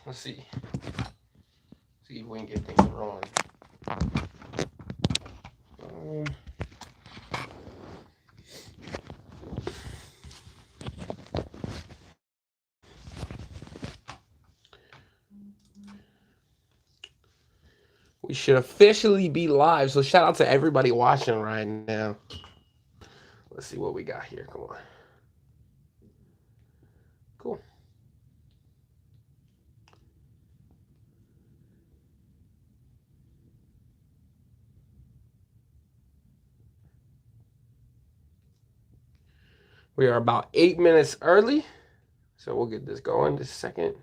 Let's see. See if we can get things rolling. We should officially be live. So shout out to everybody watching right now. Let's see what we got here. Come on. Cool. We are about 8 minutes early. So we'll get this going just a second.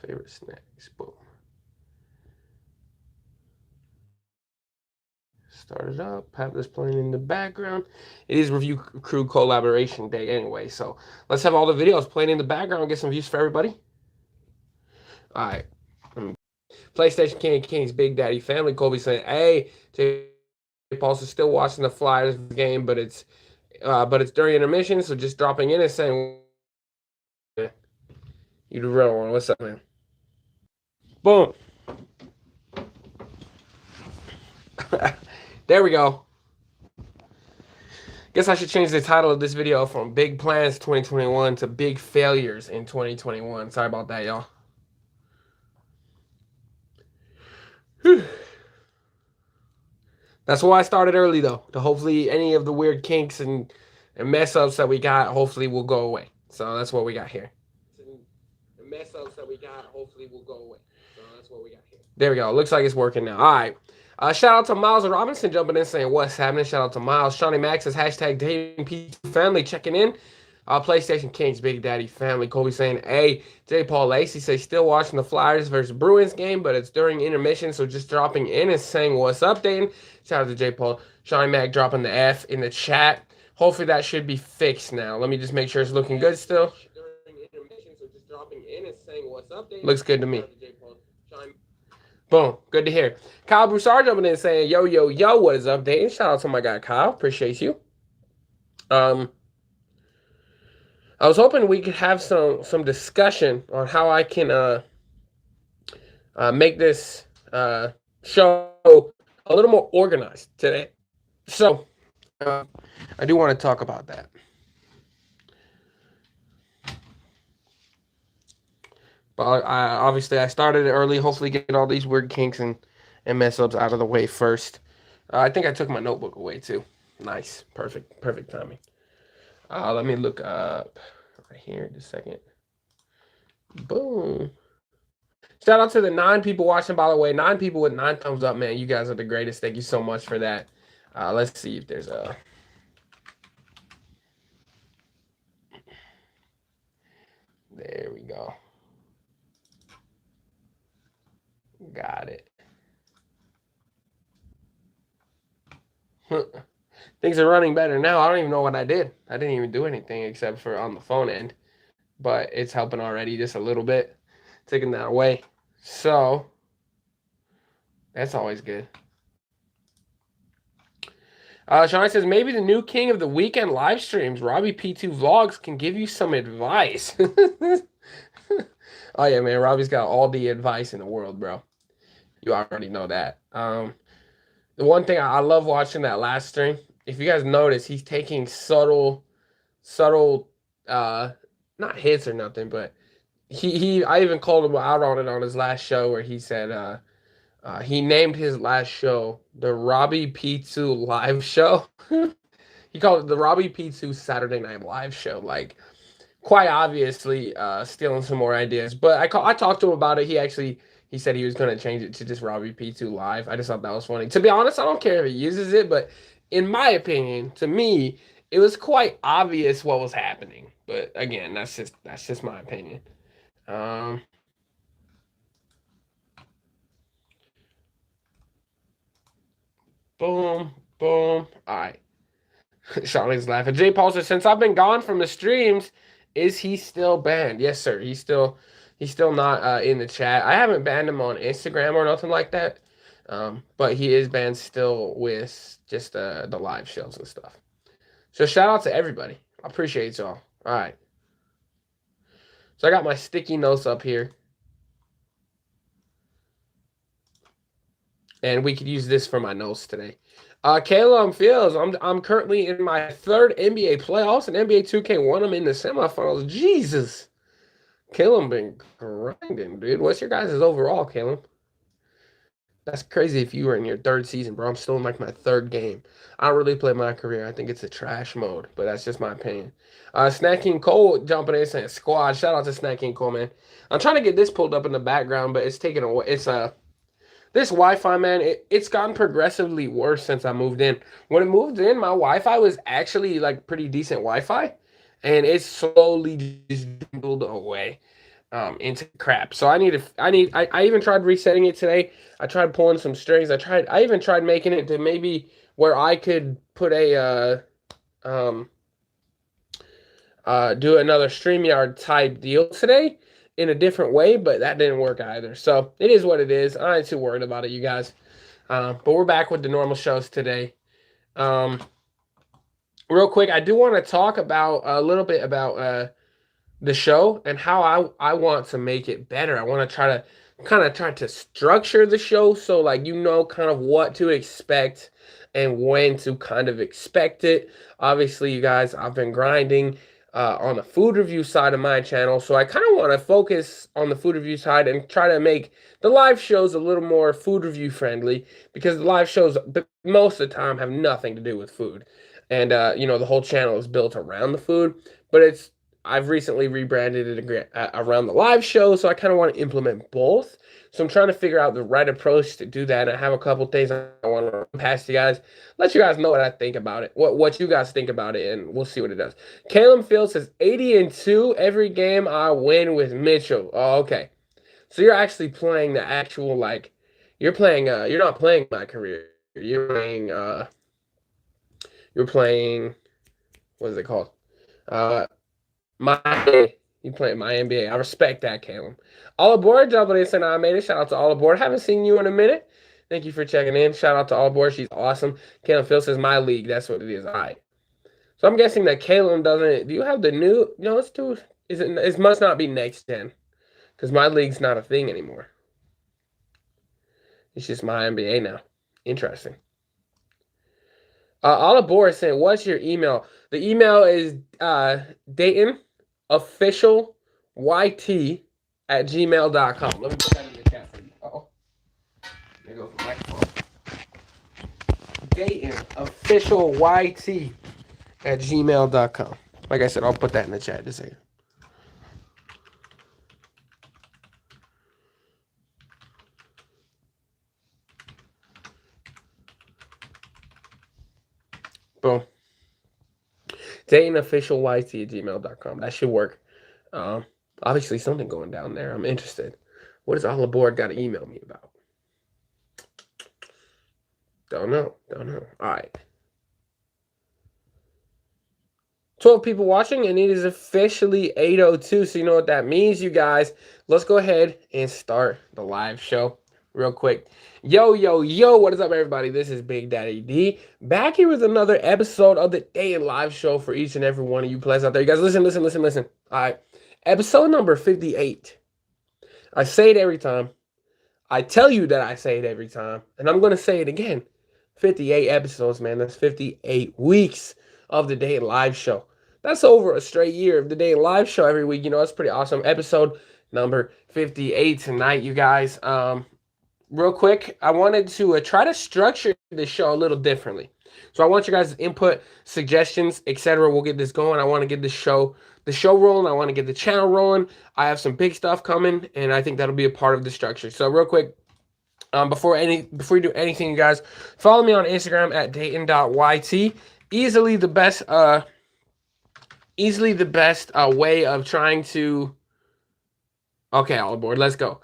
Favorite snacks. Boom. Start it up. Have this playing in the background. It is Review Crew collaboration day anyway. So let's have all the videos playing in the background and get some views for everybody. All right. PlayStation King King's Big Daddy Family. Colby saying, hey, J. Paul's is still watching the Flyers game, but it's during intermission, so just dropping in and saying, you the real one. What's up, man? Boom. There we go. Guess I should change the title of this video from Big Plans 2021 to Big Failures in 2021. Sorry about that, y'all. That's why I started early, though. To hopefully any of the weird kinks and mess ups that we got, hopefully will go away. So that's what we got here. The mess ups that we got, hopefully will go away. So that's what we got here. There we go. Looks like it's working now. All right. Shout out to Miles Robinson jumping in saying what's happening. Shout out to Miles. Shawnee Max says hashtag Dayton Family checking in. PlayStation Kings Big Daddy Family. Colby saying, hey, J. Paul Lacey says still watching the Flyers versus Bruins game, but it's during intermission, so just dropping in and saying what's up, Dayton. Shout out to J. Paul. Shawnee Mac dropping the F in the chat. Hopefully that should be fixed now. Let me just make sure it's looking good still. During intermission, so just dropping in and saying what's up, Dayton. Looks good to me. Boom. Good to hear. Kyle Broussard jumping in saying, yo, yo, yo, what is up, Dayton? Shout out to my guy, Kyle. Appreciate you. I was hoping we could have some discussion on how I can make this show a little more organized today. So I do want to talk about that. But obviously I started it early. Hopefully get all these weird kinks and mess ups out of the way first. I think I took my notebook away too. Nice. Perfect timing. Let me look up right here in just a second. Boom. Shout out to the 9 people watching, by the way. 9 people with 9 thumbs up, man. You guys are the greatest. Thank you so much for that. Let's see if there's a... There we go. Got it. Things are running better now. I don't even know what I did. I didn't even do anything except for on the phone end. But it's helping already just a little bit. Taking that away. So, that's always good. Sean says, maybe the new king of the weekend live streams, Robbie P2 Vlogs, can give you some advice. Oh, yeah, man. Robbie's got all the advice in the world, bro. You already know that. The one thing I love watching that last stream, if you guys notice, he's taking subtle, not hits or nothing, but I even called him out on it on his last show where he said he named his last show the Robbie P2 Live Show. He called it the Robbie P2 Saturday Night Live Show. Like, quite obviously stealing some more ideas. But I talked to him about it. He said he was going to change it to just Robbie P2 Live. I just thought that was funny. To be honest, I don't care if he uses it, but in my opinion, to me, it was quite obvious what was happening. But again, that's just my opinion. Boom, boom. All right. Charlie's laughing. Jay Paul says, since I've been gone from the streams, is he still banned? Yes, sir. He's still not in the chat. I haven't banned him on Instagram or nothing like that. But he is banned still with just the live shows and stuff. So shout out to everybody. I appreciate y'all. All right. So I got my sticky notes up here. And we could use this for my notes today. Caleb Fields, I'm currently in my third NBA playoffs and NBA 2K1. I'm in the semifinals. Jesus. Caleb been grinding, dude. What's your guys' overall, Caleb? That's crazy if you were in your third season, bro. I'm still in like my third game. I don't really play my career. I think it's a trash mode, but that's just my opinion. Snacking Cole jumping in saying squad. Shout out to Snacking Cole, man. I'm trying to get this pulled up in the background, but it's taking away. It's this Wi-Fi, man, it's gotten progressively worse since I moved in. When I moved in, my Wi-Fi was actually like pretty decent Wi-Fi, and it's slowly just dwindled away into crap. So I even tried resetting it today. I tried pulling some strings. I even tried making it to maybe where I could put a do another StreamYard type deal today in a different way, but that didn't work either. So it is what it is. I ain't too worried about it, you guys. But we're back with the normal shows today. Real quick, I do want to talk about a little bit about the show and how I want to make it better. I want to try to structure the show so like you know kind of what to expect and when to kind of expect it. Obviously, you guys, I've been grinding on the food review side of my channel, so I kind of want to focus on the food review side and try to make the live shows a little more food review friendly, because the live shows most of the time have nothing to do with food, and you know, the whole channel is built around the food, but I've recently rebranded it around the live show, so I kind of want to implement both. So I'm trying to figure out the right approach to do that. And I have a couple things I want to run past you guys. Let you guys know what I think about it, what you guys think about it, and we'll see what it does. Caleb Fields says 80-2 every game I win with Mitchell. Oh, okay. So you're actually playing the actual, like, you're not playing my career. You're playing, what is it called? You playing my NBA. I respect that, Caleb. All aboard, jumping in, saying I made it. Shout out to All Aboard. Haven't seen you in a minute. Thank you for checking in. Shout out to All Aboard. She's awesome. Caleb Phil says my league. That's what it is. All right. So I'm guessing that Caleb doesn't. Do you have the new? No, let's do. It must not be next gen, because my league's not a thing anymore. It's just my NBA now. Interesting. All Aboard saying, what's your email? The email is Dayton official YT@gmail.com. Let me put that in the chat for you. Uh-oh. There goes the microphone. Dayton official YT@gmail.com. Like I said, I'll put that in the chat just a second. Boom. Dayton official YT@gmail.com. That should work. Obviously something going down there. I'm interested. What does All Aboard got to email me about? Don't know. All right. 12 people watching, and it is officially 8:02. So you know what that means, you guys. Let's go ahead and start the live show real quick. Yo, what is up, everybody? This is Big Daddy D, back here with another episode of the Dayton Live Show for each and every one of you players out there. You guys, listen. All right. Episode number 58. I say it every time. I tell you that I say it every time, and I'm going to say it again. 58 episodes, man. That's 58 weeks of the Dayton Live Show. That's over a straight year of the Dayton Live Show every week. You know, that's pretty awesome. Episode number 58 tonight, you guys. Real quick, I wanted to try to structure the show a little differently. So I want you guys' input, suggestions, etc. We'll get this going. I want to get the show rolling. I want to get the channel rolling. I have some big stuff coming, and I think that'll be a part of the structure. So real quick, before you do anything, you guys, follow me on Instagram at Dayton.YT. Easily the best way of trying to. Okay, All Aboard. Let's go.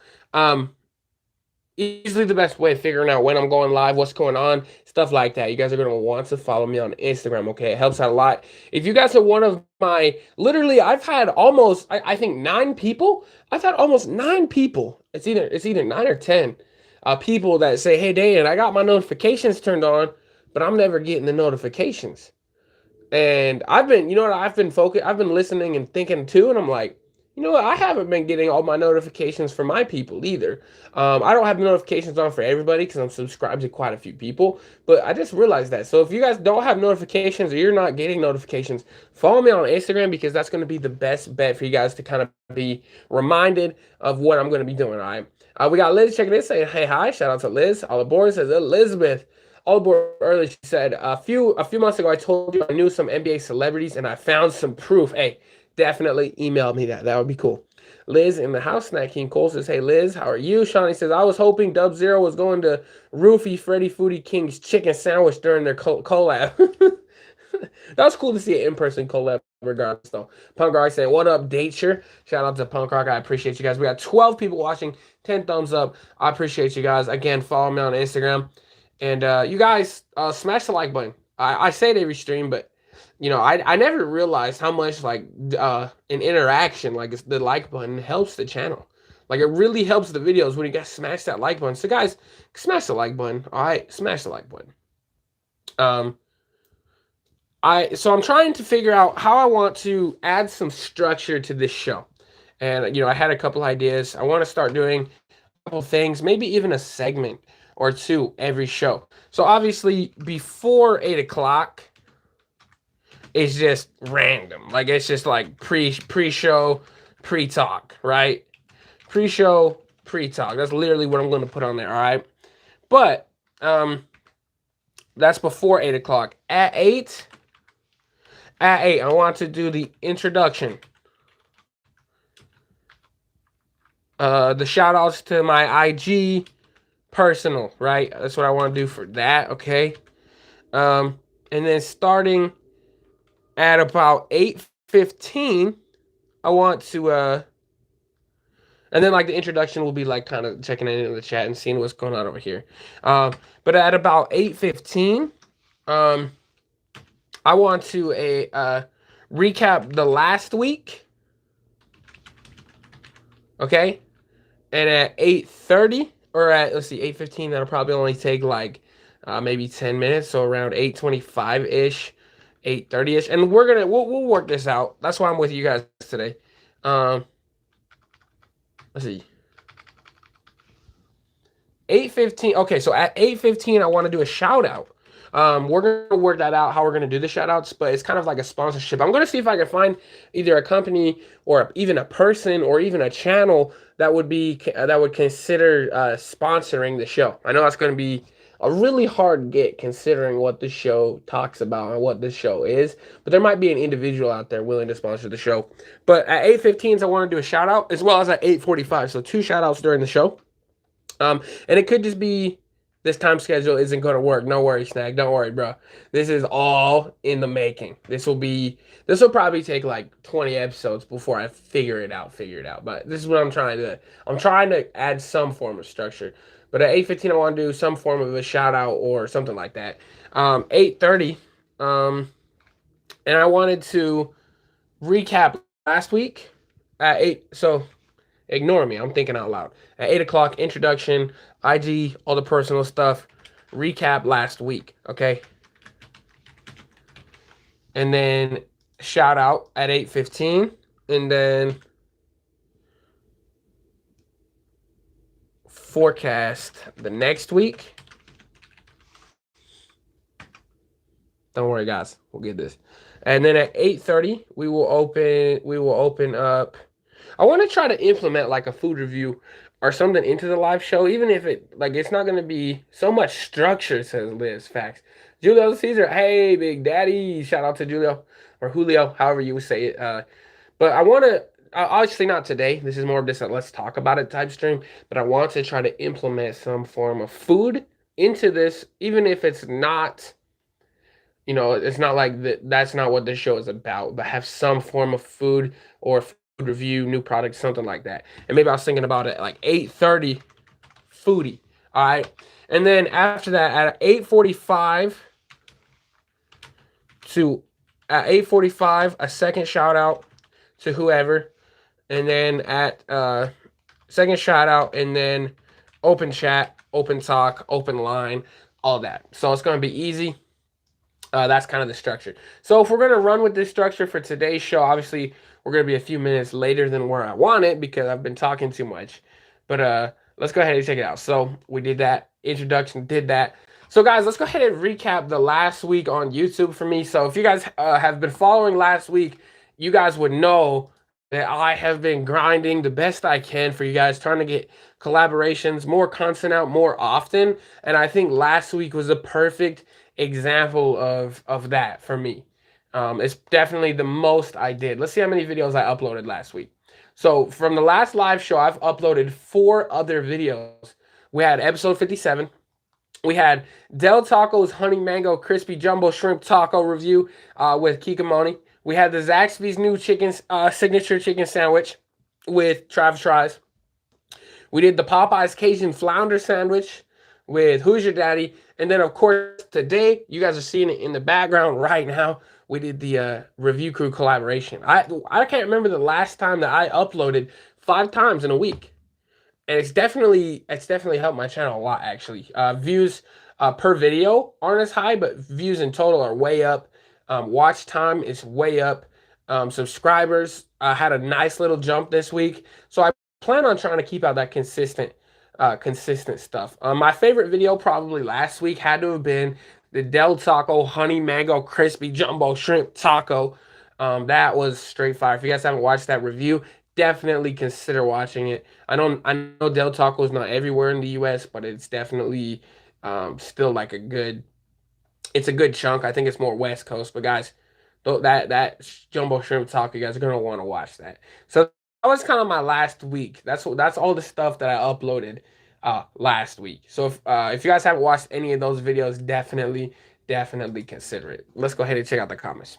Easily the best way of figuring out when I'm going live, what's going on, stuff like that. You guys are going to want to follow me on Instagram, okay? It helps out a lot. If you guys are one of my, literally, I've had almost, I think 9 people. I've had almost 9 people. It's either 9 or 10 people that say, hey, Dan, I got my notifications turned on, but I'm never getting the notifications. And I've been, you know what, I've been listening and thinking too, and I'm like, You know what? I haven't been getting all my notifications for my people either. I don't have the notifications on for everybody because I'm subscribed to quite a few people, but I just realized that. So if you guys don't have notifications or you're not getting notifications, follow me on Instagram because that's going to be the best bet for you guys to kind of be reminded of what I'm going to be doing. All right. We got Liz checking in saying, hey, hi. Shout out to Liz. All aboard says Elizabeth. All aboard early. She said, a few months ago, I told you I knew some NBA celebrities and I found some proof. Hey, definitely email me that. That would be cool. Liz in the house, Snack King Cole says, hey, Liz, how are you? Shawnee says, I was hoping Dub Zero was going to Roofie Freddy Foodie King's chicken sandwich during their collab. That was cool to see an in-person collab regardless, though. Punk Rock saying, what up, Datecher? Shout out to Punk Rock. I appreciate you guys. We got 12 people watching, 10 thumbs up. I appreciate you guys. Again, follow me on Instagram. And you guys, smash the like button. I say it every stream, but you know, I never realized how much like an interaction, like the like button helps the channel. Like it really helps the videos when you guys smash that like button. So guys, smash the like button. All right, smash the like button. So I'm trying to figure out how I want to add some structure to this show. And you know, I had a couple ideas. I want to start doing a couple things, maybe even a segment or two every show. So obviously before 8 o'clock, it's just random. Like it's just like pre-show, pre-talk, right? Pre-show, pre-talk. That's literally what I'm going to put on there, all right? But that's before 8 o'clock. At 8, I want to do the introduction. The shout outs to my IG personal, right? That's what I want to do for that, okay? And then starting at about 8:15, I want to and then like the introduction will be like kind of checking in the chat and seeing what's going on over here. But at about 8:15, I want to recap the last week. Okay? And at 8:30 or at, let's see, 8:15, that'll probably only take like maybe 10 minutes, so around 8:25-ish, 8:30-ish. And we'll work this out. That's why I'm with you guys today. Let's see. 8:15. Okay, so at 8:15, I want to do a shout out. We're going to work that out, how we're going to do the shout outs, but it's kind of like a sponsorship. I'm going to see if I can find either a company or even a person or even a channel that would consider sponsoring the show. I know that's going to be a really hard get considering what the show talks about and what this show is, but there might be an individual out there willing to sponsor the show. But at 8:15, I want to do a shout out as well as at 8:45. So 2 shout outs during the show. And it could just be this time schedule isn't going to work. No worries, Snag. Don't worry, bro. This is all in the making. This will probably take like 20 episodes before I figure it out. But this is what I'm trying to do. I'm trying to add some form of structure. But at 8:15, I want to do some form of a shout out or something like that. 8:30, and I wanted to recap last week at 8. So ignore me. I'm thinking out loud. At 8 o'clock, introduction, IG, all the personal stuff, recap last week, okay? And then shout out at 8:15, and then forecast the next week. Don't worry, guys. We'll get this. And then at 8:30, we will open up. I want to try to implement like a food review or something into the live show, even if it's not going to be so much structure, says Liz. Facts. Julio Caesar, hey, Big Daddy. Shout out to Julio or Julio, however you would say it. But I want to, obviously not today. This is more of just a let's talk about it type stream. But I want to try to implement some form of food into this, even if it's not, you know, it's not like that's not what this show is about, but have some form of food or food review, new products, something like that. And maybe I was thinking about it like 8:30 foodie. All right. And then after that, at 8:45 a second shout out to whoever. And then at second shout out, and then open chat, open talk, open line, all that. So it's going to be easy. That's kind of the structure. So if we're going to run with this structure for today's show, obviously we're going to be a few minutes later than where I want it because I've been talking too much. But let's go ahead and check it out. So we did that introduction, did that. So guys, let's go ahead and recap the last week on YouTube for me. So if you guys have been following last week, you guys would know that I have been grinding the best I can for you guys, trying to get collaborations, more content out more often. And I think last week was a perfect example of that for me. It's definitely the most I did. Let's see how many videos I uploaded last week. So from the last live show, I've uploaded 4 other videos. We had episode 57. We had Del Taco's Honey Mango Crispy Jumbo Shrimp Taco review with Kikamoni. We had the Zaxby's new chicken signature chicken sandwich with TravTries. We did the Popeyes Cajun Flounder sandwich with Hoosier Daddy. And then, of course, today, you guys are seeing it in the background right now, we did the review crew collaboration. I can't remember the last time that I uploaded 5 times in a week. And it's definitely helped my channel a lot, actually. Views per video aren't as high, but views in total are way up. Watch time is way up. Subscribers had a nice little jump this week. So I plan on trying to keep out that consistent stuff. My favorite video probably last week had to have been the Del Taco Honey Mango Crispy Jumbo Shrimp Taco. That was straight fire. If you guys haven't watched that review, definitely consider watching it. I know Del Taco is not everywhere in the US, but it's definitely still like a good chunk. I think it's more West Coast, but guys, that Jumbo Shrimp Taco, you guys are gonna want to watch that. So that was kind of my last week. That's all the stuff that I uploaded last week. So if you guys haven't watched any of those videos, definitely consider it. Let's go ahead and check out the comments.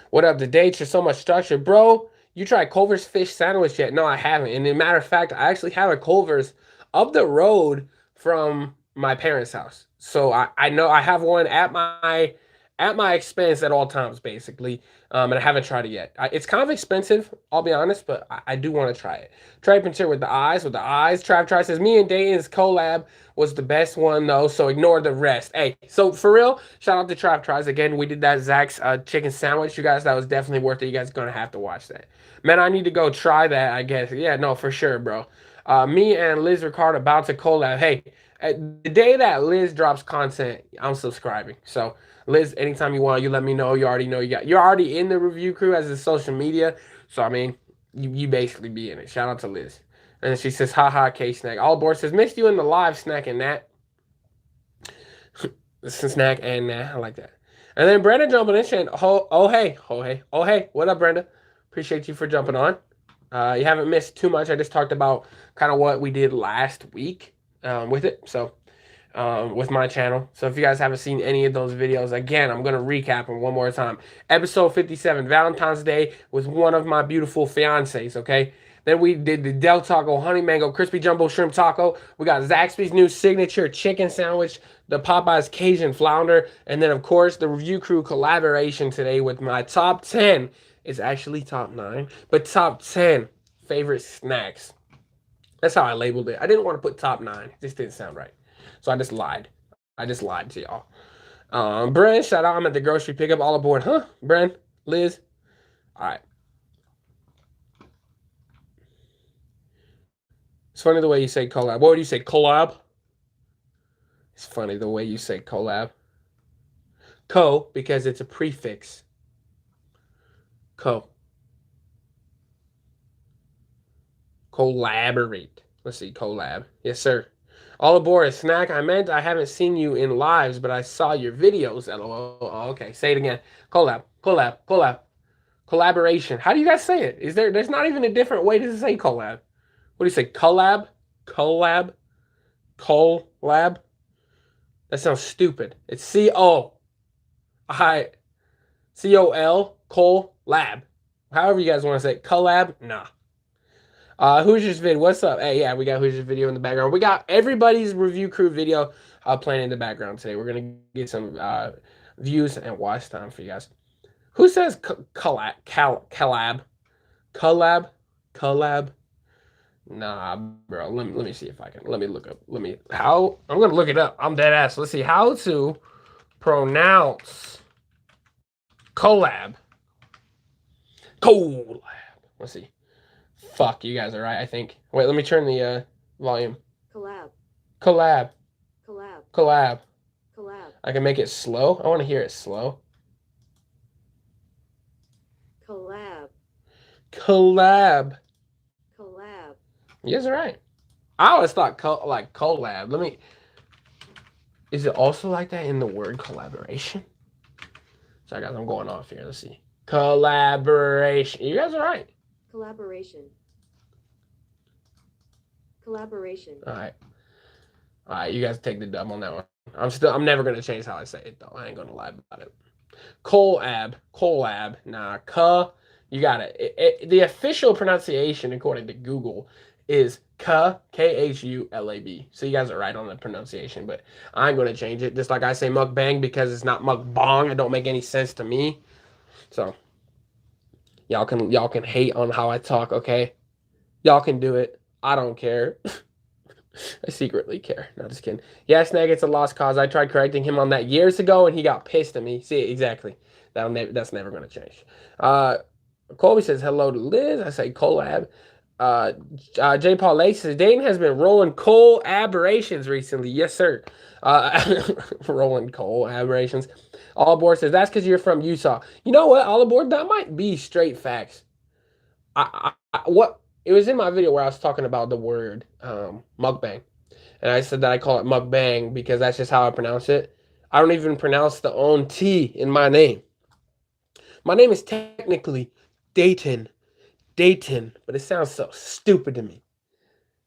What up, the dates? You're so much structure, bro. You tried Culver's fish sandwich yet? No, I haven't. And as a matter of fact, I actually have a Culver's up the road from my parents' house. So I know I have one at my expense at all times, basically. And I haven't tried it yet. It's kind of expensive, I'll be honest, but I do want to try it. Trey Pinter with the eyes. TravTries says, me and Dayton's collab was the best one, though, so ignore the rest. Hey, so for real, shout out to TravTries. Again, we did that Zach's chicken sandwich. You guys, that was definitely worth it. You guys are going to have to watch that. Man, I need to go try that, I guess. Yeah, no, for sure, bro. Me and Liz Ricard about to collab. Hey, the day that Liz drops content, I'm subscribing. So Liz, anytime you want, you let me know. You already know you're already in the review crew as a social media. So I mean, you basically be in it. Shout out to Liz. And then she says, haha, K-Snack. All aboard says, missed you in the live snacking that. Snack and nah, I like that. And then Brenda jumping in saying, oh hey, what up, Brenda? Appreciate you for jumping on. You haven't missed too much. I just talked about kind of what we did last week with it. So with my channel. So if you guys haven't seen any of those videos, again, I'm going to recap them one more time. Episode 57, Valentine's Day, with one of my beautiful fiancés, okay? Then we did the Del Taco Honey Mango Crispy Jumbo Shrimp Taco. We got Zaxby's new signature chicken sandwich, the Popeyes Cajun Flounder, and then, of course, the review crew collaboration today with my top 10. It's actually top 9, but top 10 favorite snacks. That's how I labeled it. I didn't want to put top 9. It just didn't sound right. So I just lied. To y'all. Bren, shout out. I'm at the grocery pickup. All aboard. Huh? Bren, Liz. All right. It's funny the way you say collab. What would you say? Collab? It's funny the way you say collab. Co, because it's a prefix. Co. Collaborate. Let's see. Collab. Yes, sir. All aboard, snack. I meant I haven't seen you in lives, but I saw your videos. LOL. Oh, okay. Say it again. Collab. Collaboration. How do you guys say it? There's not even a different way to say collab. What do you say? Collab? That sounds stupid. It's C-O-L, collab. However you guys want to say it. Collab? Nah. Hoosier's vid, what's up? Hey, yeah, we got Hoosier's video in the background. We got everybody's review crew video playing in the background today. We're going to get some views and watch time for you guys. Who says collab? Collab? Nah, bro. Let me see if I can. Let me look up. I'm going to look it up. I'm dead ass. Let's see how to pronounce collab. Collab. Let's see. Fuck, you guys are right, I think. Wait, let me turn the volume. Collab. Collab. Collab. Collab. Collab. I can make it slow. I want to hear it slow. Collab. Collab. Collab. You guys are right. I always thought like collab. Let me. Is it also like that in the word collaboration? Sorry, guys, I'm going off here. Let's see. Collaboration. You guys are right. Collaboration. Collaboration. All right. All right, you guys take the dub on that one. I'm never gonna change how I say it though. I ain't gonna lie about it. Collab. Nah, you got it. The official pronunciation, according to Google, is Khulab. So you guys are right on the pronunciation, but I ain't gonna change it. Just like I say mukbang because it's not mukbang. It don't make any sense to me. So y'all can hate on how I talk, okay? Y'all can do it. I don't care. I secretly care. No, just kidding. Yeah, Snag, it's a lost cause. I tried correcting him on that years ago, and he got pissed at me. See, exactly. That's never going to change. Colby says hello to Liz. I say collab. J. Paul Lake says Dayton has been rolling collaborations recently. Yes, sir. Rolling collaborations. All Aboard says that's because you're from Utah. You know what? All Aboard, that might be straight facts. What? It was in my video where I was talking about the word mukbang. And I said that I call it mukbang because that's just how I pronounce it. I don't even pronounce the own T in my name. My name is technically Dayton, but it sounds so stupid to me.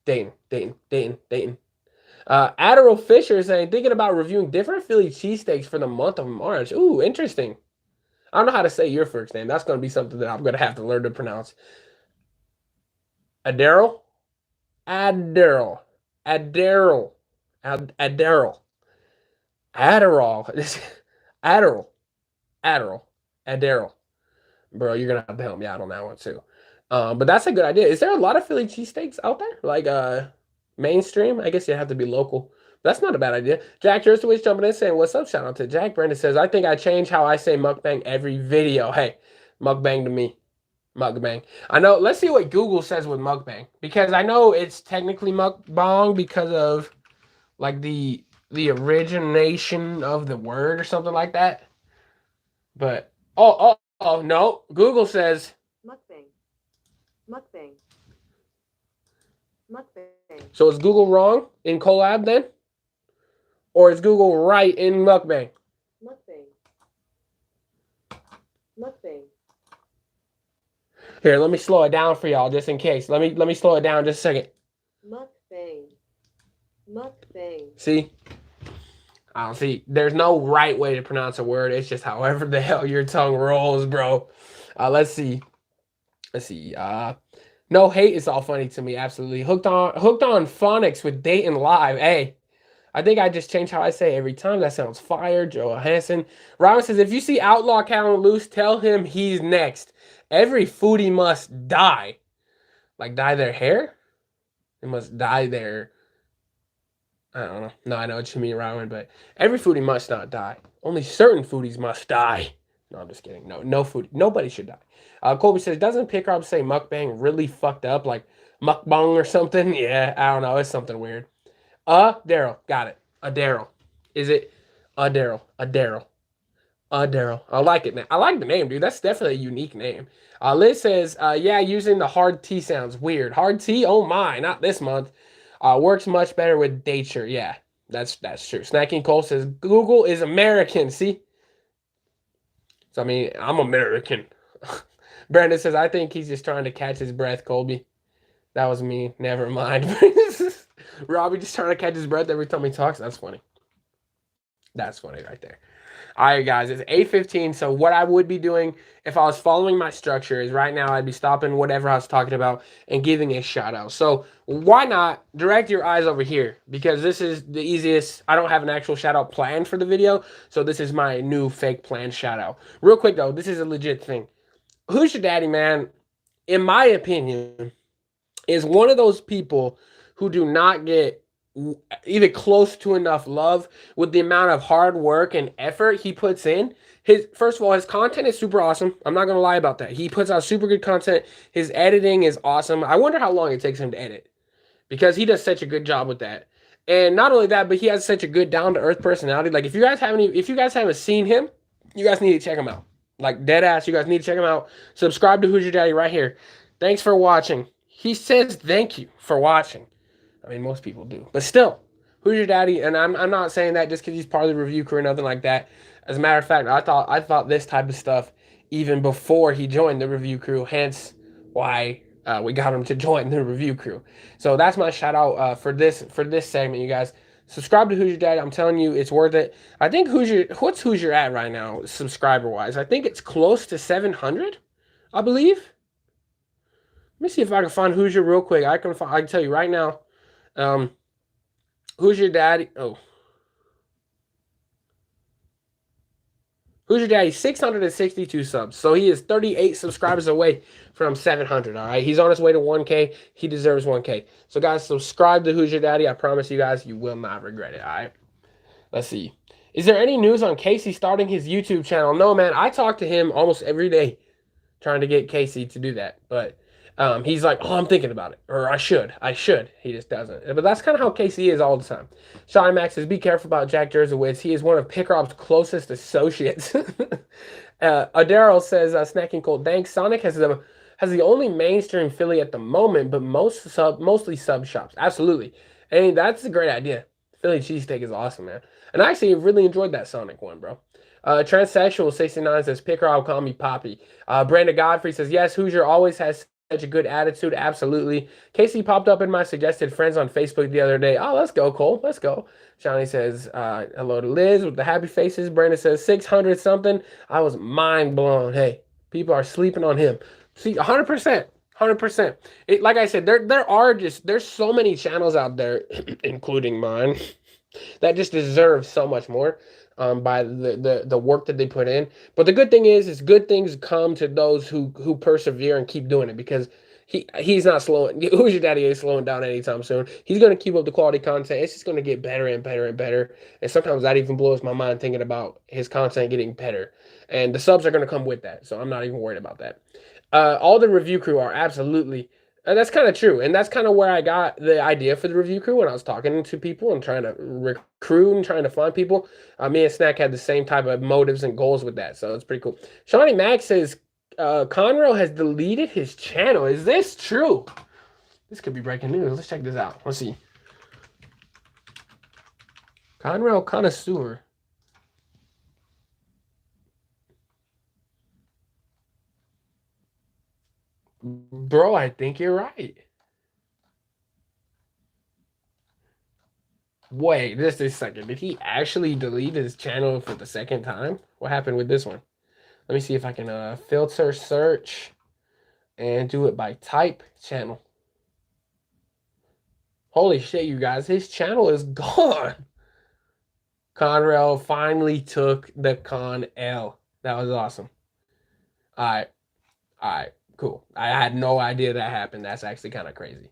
Dayton. Adderall Fisher is saying, thinking about reviewing different Philly cheesesteaks for the month of March. Ooh, interesting. I don't know how to say your first name. That's going to be something that I'm going to have to learn to pronounce. Adderall. Adderall. Bro, you're gonna have to help me out on that one too. But that's a good idea. Is there a lot of Philly cheesesteaks out there? Like mainstream? I guess you have to be local. That's not a bad idea. Jack Jerstowitz jumping in saying, what's up? Shout out to Jack. Brandon says, I think I change how I say mukbang every video. Hey, mukbang to me. Mukbang. I know. Let's see what Google says with mukbang, because I know it's technically mukbang because of like the origination of the word or something like that. But oh no, Google says mukbang. So is Google wrong in collab then, or is Google right in mukbang? Mukbang. Here, let me slow it down for y'all just in case. Let me slow it down just a second. Mukbang. See? I don't see. There's no right way to pronounce a word. It's just however the hell your tongue rolls, bro. Let's see. No hate is all funny to me. Absolutely. Hooked on phonics with Dayton Live. Hey, I think I just changed how I say it every time. That sounds fire. Joe Hansen. Robin says, if you see Outlaw Callan loose, tell him he's next. Every foodie must die. Like dye their hair? They must dye their... I don't know. No, I know what you mean, Robin, but every foodie must not die. Only certain foodies must die. No, I'm just kidding. No foodie. Nobody should die. Colby says, doesn't Pickup say mukbang really fucked up? Like mukbang or something? Yeah, I don't know. It's something weird. Darrel. Got it. Darrel. Is it Darrel? Darrel. I like it, man. I like the name, dude. That's definitely a unique name. Liz says, yeah, using the hard T sounds weird. Hard T? Oh my, not this month. Works much better with Dature. Yeah, that's true. Snacking Cole says, Google is American. See? So, I mean, I'm American. Brandon says, I think he's just trying to catch his breath, Colby. That was me. Never mind. Robbie just trying to catch his breath every time he talks. That's funny. That's funny right there. All right, guys, it's 8:15. So what I would be doing if I was following my structure is right now I'd be stopping whatever I was talking about and giving a shout out. So why not direct your eyes over here, because this is the easiest. I don't have an actual shout out planned for the video. So this is my new fake planned shout out. Real quick, though, this is a legit thing. Who's Your Daddy, man, in my opinion, is one of those people who do not get even close to enough love with the amount of hard work and effort he puts in. His first of all, his content is super awesome. I'm not gonna lie about that. He puts out super good content. His editing is awesome. I wonder how long it takes him to edit because he does such a good job with that. And not only that, but he has such a good down to earth personality. Like if you guys haven't seen him, you guys need to check him out. Like dead ass, you guys need to check him out. Subscribe to Hoosier Daddy right here. Thanks for watching. He says thank you for watching. I mean, most people do, but still, Hoosier Daddy. And I'm not saying that just because he's part of the review crew or nothing like that. As a matter of fact, I thought this type of stuff even before he joined the review crew. Hence why we got him to join the review crew. So that's my shout out for this segment, you guys. Subscribe to Hoosier Daddy. I'm telling you, it's worth it. I think what's Hoosier at right now, subscriber wise? I think it's close to 700, I believe. Let me see if I can find Hoosier real quick. I can tell you right now. Hoosier Daddy. Oh. Hoosier Daddy, 662 subs. So he is 38 subscribers away from 700, all right? He's on his way to 1K. He deserves 1K. So, guys, subscribe to Hoosier Daddy. I promise you guys, you will not regret it, all right? Let's see. Is there any news on Casey starting his YouTube channel? No, man. I talk to him almost every day trying to get Casey to do that. But he's like, oh, I'm thinking about it. Or I should. He just doesn't. But that's kind of how Casey is all the time. Sean Max says, be careful about Jack Jersowitz. He is one of Pickrop's closest associates. Darrel says, Snacking Cold, thanks. Sonic has the only mainstream Philly at the moment, but mostly sub shops. Absolutely. And that's a great idea. Philly cheesesteak is awesome, man. And I actually really enjoyed that Sonic one, bro. Transsexual 69 says, Pickrop, call me Poppy. Brandon Godfrey says, yes, Hoosier always has such a good attitude. Absolutely. Casey popped up in my suggested friends on Facebook the other day. Oh, let's go, Cole. Let's go. Johnny says, hello to Liz with the happy faces. Brandon says 600 something. I was mind blown. Hey, people are sleeping on him. See, 100%. 100%. Like I said, there's so many channels out there, including mine, that just deserve so much more. By the work that they put in. But the good thing is good things come to those who persevere and keep doing it, because he's not slowing. Hoosier Daddy ain't slowing down anytime soon. He's going to keep up the quality content. It's just going to get better and better and better. And sometimes that even blows my mind thinking about his content getting better. And the subs are going to come with that. So I'm not even worried about that. All the review crew are absolutely... And that's kind of true. And that's kind of where I got the idea for the review crew when I was talking to people and trying to recruit and trying to find people. Me and Snack had the same type of motives and goals with that. So it's pretty cool. Shawnee Max says, Conrail has deleted his channel. Is this true? This could be breaking news. Let's check this out. Let's see. Conrail Connoisseur. Bro, I think you're right. Wait, just a second. Did he actually delete his channel for the second time? What happened with this one? Let me see if I can filter search and do it by type channel. Holy shit, you guys. His channel is gone. Conrail finally took the Con L. That was awesome. All right. All right. Cool. I had no idea that happened. That's actually kind of crazy.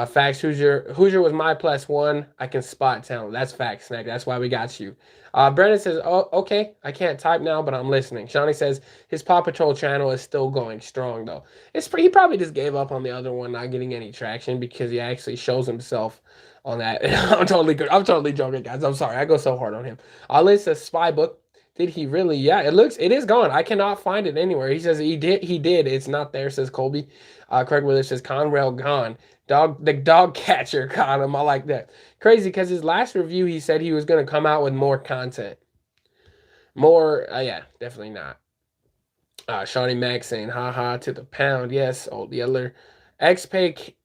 Facts, Hoosier was my +1. I can spot talent. That's facts, Snack. That's why we got you. Brennan says, oh, okay. I can't type now, but I'm listening. Shawnee says his Paw Patrol channel is still going strong, though. He probably just gave up on the other one not getting any traction because he actually shows himself on that. I'm totally joking, guys. I'm sorry. I go so hard on him. Liz says spy book. Did he really? Yeah, it is gone. I cannot find it anywhere. He says he did. It's not there, says Colby. Craig Withers says Conrail gone. The dog catcher caught him. I like that. Crazy, because his last review, he said he was going to come out with more content. More, yeah, definitely not. Shawnee Max saying, haha, to the pound. Yes, old Yeller. XP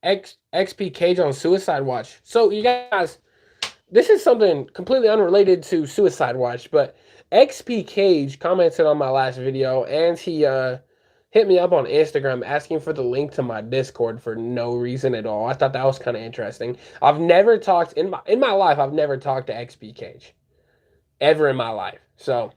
Cage on Suicide Watch. So, you guys, this is something completely unrelated to Suicide Watch, but XP Cage commented on my last video, and he hit me up on Instagram asking for the link to my Discord for no reason at all. I thought that was kind of interesting. I've never talked in my life. I've never talked to XP Cage ever in my life. So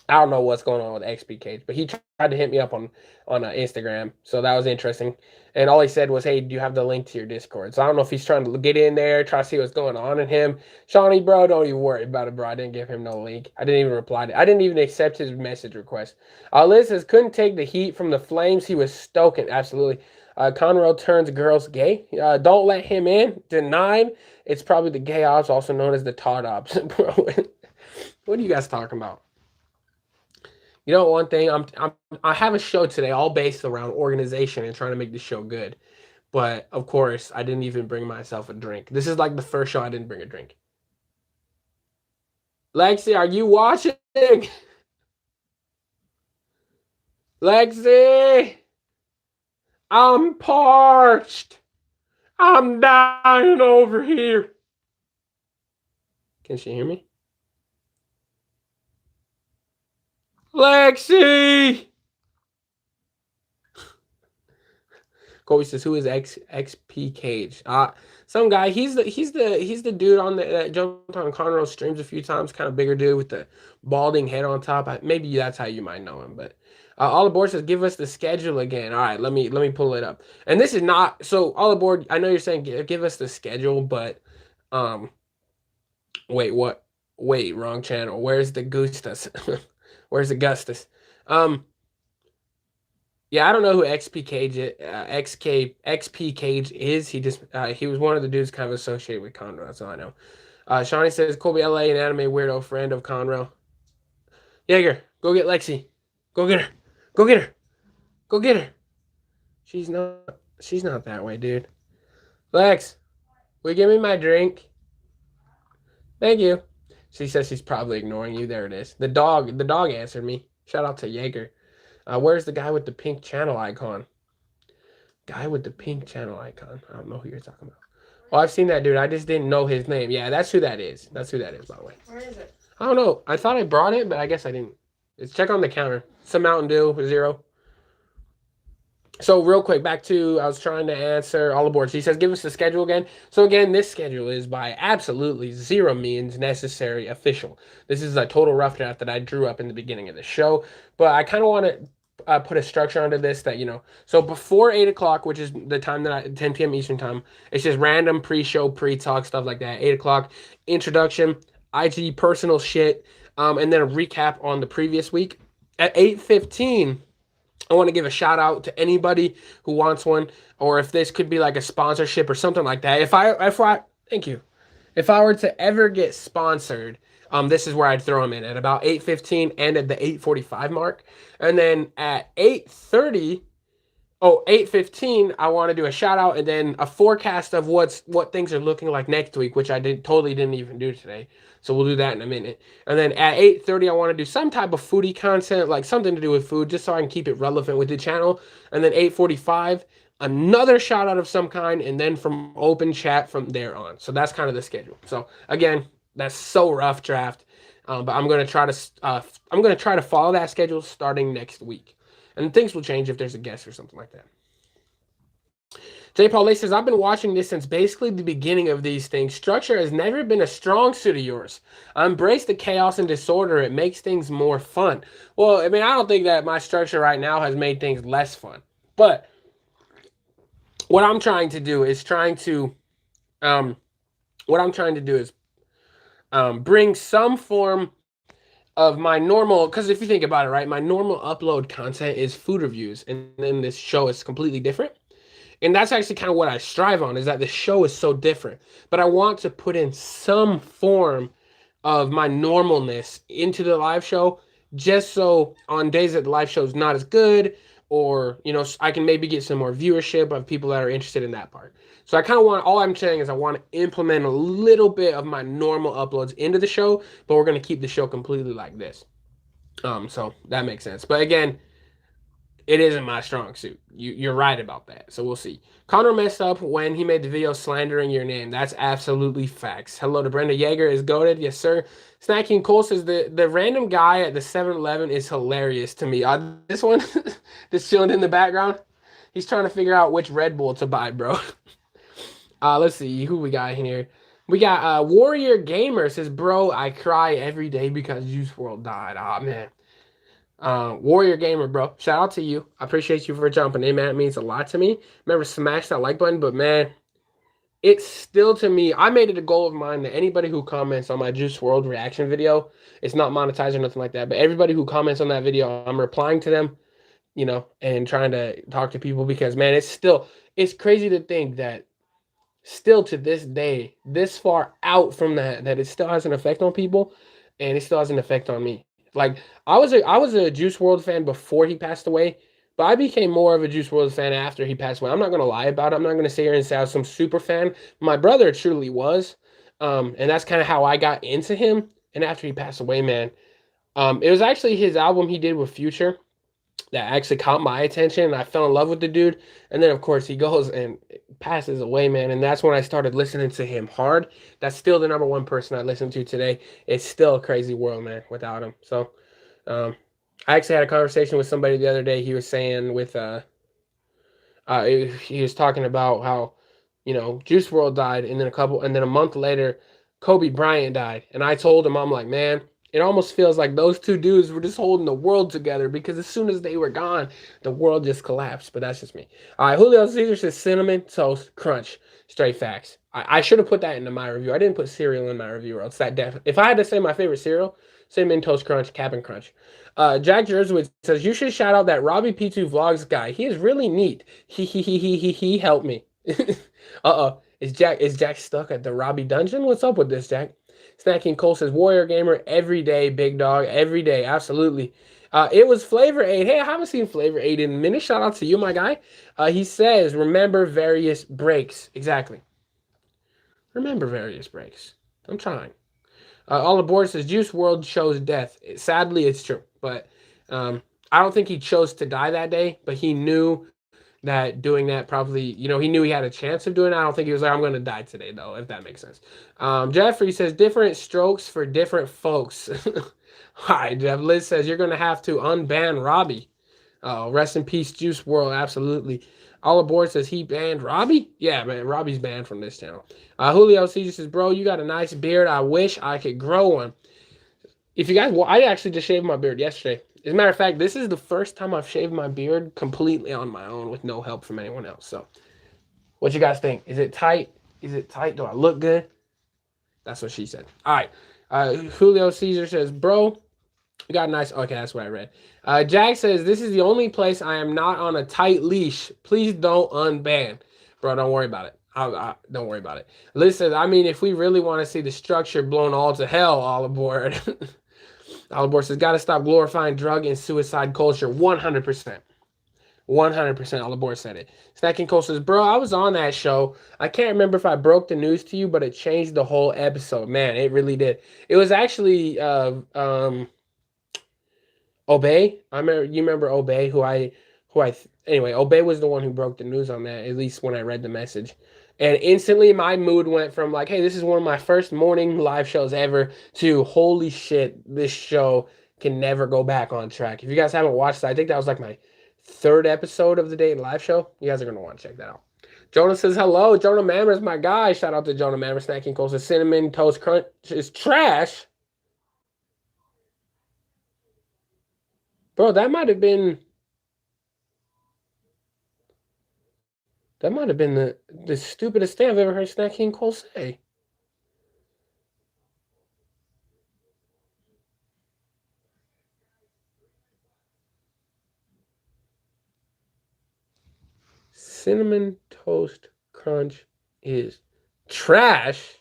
I don't know what's going on with XP Cage, but he tried to hit me up on Instagram, so that was interesting. And all he said was, "Hey, do you have the link to your Discord?" So I don't know if he's trying to get in there, try to see what's going on in him. Shawnee, bro, don't even worry about it, bro. I didn't give him no link. I didn't even reply to. I didn't even accept his message request. Liz says couldn't take the heat from the flames. He was stoking, absolutely. Conroe turns girls gay. Don't let him in. Denied. It's probably the gay ops, also known as the Todd ops, bro. What are you guys talking about? You know, one thing, I have a show today all based around organization and trying to make the show good. But of course, I didn't even bring myself a drink. This is like the first show I didn't bring a drink. Lexi, are you watching? Lexi, I'm parched. I'm dying over here. Can she hear me? Lexi! Kobe says, "Who is XP Cage?" Some guy. He's the dude on that jumped on Conroe's streams a few times. Kind of bigger dude with the balding head on top. Maybe that's how you might know him. But all aboard says, "Give us the schedule again." All right, let me pull it up. And this is not so. All aboard. I know you're saying give us the schedule, but wait, what? Wait, wrong channel. Where's the Gustus? Where's Augustus? Yeah, I don't know who XP Cage is. He just he was one of the dudes kind of associated with Conroe. That's all I know. Shawnee says Colby LA, an anime weirdo friend of Conroe. Jaeger, go get Lexi. Go get her. Go get her. Go get her. She's not that way, dude. Lex, will you give me my drink? Thank you. She says she's probably ignoring you. There it is. The dog answered me. Shout out to Jaeger. Where's the guy with the pink channel icon? Guy with the pink channel icon. I don't know who you're talking about. Oh, I've seen that dude. I just didn't know his name. Yeah, that's who that is. That's who that is, by the way. Where is it? I don't know. I thought I brought it, but I guess I didn't. Let's check on the counter. Some Mountain Dew, 0. So real quick, back to, I was trying to answer all aboard. She says, give us the schedule again. So again, this schedule is by absolutely zero means necessary official. This is a total rough draft that I drew up in the beginning of the show. But I kind of want to put a structure onto this that, you know, so before 8 o'clock, which is the time that 10 p.m. Eastern time, it's just random pre-show, pre-talk, stuff like that. 8 o'clock, introduction, IG personal shit, and then a recap on the previous week. At 8:15, I want to give a shout out to anybody who wants one, or if this could be like a sponsorship or something like that. If I thank you. If I were to ever get sponsored, this is where I'd throw them in at about 8:15 and at the 8:45 mark. And then at 8:15, I want to do a shout out and then a forecast of what things are looking like next week, which I totally didn't even do today. So we'll do that in a minute. And then at 8:30, I want to do some type of foodie content, like something to do with food, just so I can keep it relevant with the channel. And then 8:45, another shout out of some kind, and then from open chat from there on. So that's kind of the schedule. So again, that's so rough draft, but I'm gonna try to follow that schedule starting next week, and things will change if there's a guest or something like that. J. Paul says, I've been watching this since basically the beginning of these things. Structure has never been a strong suit of yours. Embrace the chaos and disorder. It makes things more fun. Well, I mean, I don't think that my structure right now has made things less fun. But what I'm trying to do is bring some form of my normal, because if you think about it, right, my normal upload content is food reviews, and then this show is completely different. And that's actually kind of what I strive on, is that the show is so different. But I want to put in some form of my normalness into the live show, just so on days that the live show is not as good, or, you know, I can maybe get some more viewership of people that are interested in that part. So I kind of want, all I'm saying is I want to implement a little bit of my normal uploads into the show, but we're going to keep the show completely like this. So that makes sense. But again, it isn't my strong suit. You're right about that. So we'll see. Connor messed up when he made the video slandering your name. That's absolutely facts. Hello to Brenda Yeager is goated. Yes, sir. Snacking Cole says the random guy at the 7-Eleven is hilarious to me. This one, just chilling in the background. He's trying to figure out which Red Bull to buy, bro. Let's see who we got here. We got Warrior Gamer says, bro, I cry every day because Juice WRLD died. Ah, man. Warrior Gamer, bro. Shout out to you. I appreciate you for jumping in, man. It means a lot to me. Remember, smash that like button, but man, it's still to me. I made it a goal of mine that anybody who comments on my Juice World reaction video, it's not monetized or nothing like that, but everybody who comments on that video, I'm replying to them, and trying to talk to people because man, it's crazy to think that still to this day, this far out from that it still has an effect on people, and it still has an effect on me. Like I was a Juice World fan before he passed away, but I became more of a Juice World fan after he passed away. I'm not gonna lie about it. I'm not gonna sit here and say I was some super fan. My brother truly was, and that's kind of how I got into him. And after he passed away, man, it was actually his album he did with Future that actually caught my attention. And I fell in love with the dude. And then, of course, he goes and passes away, man. And that's when I started listening to him hard. That's still the number one person I listen to today. It's still a crazy world, man, without him. So, um, I actually had a conversation with somebody the other day. He was saying he was talking about how, Juice World died, and then a month later, Kobe Bryant died. And I told him, I'm like, man, it almost feels like those two dudes were just holding the world together because as soon as they were gone, the world just collapsed. But that's just me. All right, Julio Caesar says cinnamon toast crunch. Straight facts. I should have put that into my review. I didn't put cereal in my review, or else that if I had to say my favorite cereal, cinnamon toast crunch, Cap'n Crunch. Jack Jerswood says you should shout out that Robbie P2 Vlogs guy. He is really neat. He helped me. Uh-oh. Is Jack stuck at the Robbie dungeon? What's up with this, Jack? Snacking Cole says Warrior Gamer every day, big dog, every day, absolutely. It was Flavor 8. Hey, I haven't seen Flavor 8 in a minute. Shout out to you, my guy. He says, remember various breaks. Exactly. Remember various breaks. I'm trying. All aboard says Juice World chose death. Sadly, it's true, but I don't think he chose to die that day. But he knew that doing that probably, he knew he had a chance of doing it. I don't think he was like, I'm going to die today, though, if that makes sense. Jeffrey says different strokes for different folks. Hi, Jeff. Liz says you're going to have to unban Robbie. Rest in peace, Juice World. Absolutely. All aboard says he banned Robbie. Yeah, man, Robbie's banned from this channel. Julio CJ says, bro, you got a nice beard. I wish I could grow one. If you guys, well, I actually just shaved my beard yesterday. As a matter of fact, this is the first time I've shaved my beard completely on my own with no help from anyone else. So, what you guys think? Is it tight? Is it tight? Do I look good? That's what she said. All right. Julio Caesar says, bro, you got a nice... Okay, that's what I read. Jack says, this is the only place I am not on a tight leash. Please don't unban. Bro, don't worry about it. Don't worry about it. Liz says, I mean, if we really want to see the structure blown all to hell, all aboard. All aboard says, got to stop glorifying drug and suicide culture. 100%. 100% all aboard said it. Snacking Cole says, bro, I was on that show. I can't remember if I broke the news to you, but it changed the whole episode. Man, it really did. It was actually Obey. You remember Obey, anyway, Obey was the one who broke the news on that, at least when I read the message. And instantly my mood went from like, hey, this is one of my first morning live shows ever to holy shit, this show can never go back on track. If you guys haven't watched it, I think that was like my third episode of the Dayton Live Show. You guys are going to want to check that out. Jonah says, hello. Jonah Mammer's my guy. Shout out to Jonah Mammer. Snacking Cole says, cinnamon toast crunch is trash. Bro, that might have been the stupidest thing I've ever heard Snacking Cole say. Cinnamon toast crunch is trash.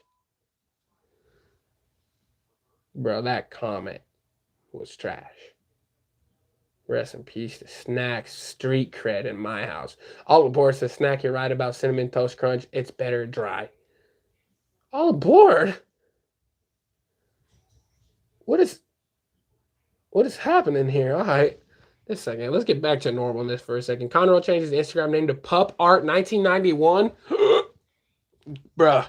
Bro, that comment was trash. Rest in peace to Snacks street cred in my house. All aboard says, Snack, you're right about cinnamon toast crunch. It's better dry. All aboard? What is happening here? All right. This second. Let's get back to normalness for a second. Conroe changed his Instagram name to Pup Art 1991. Bruh.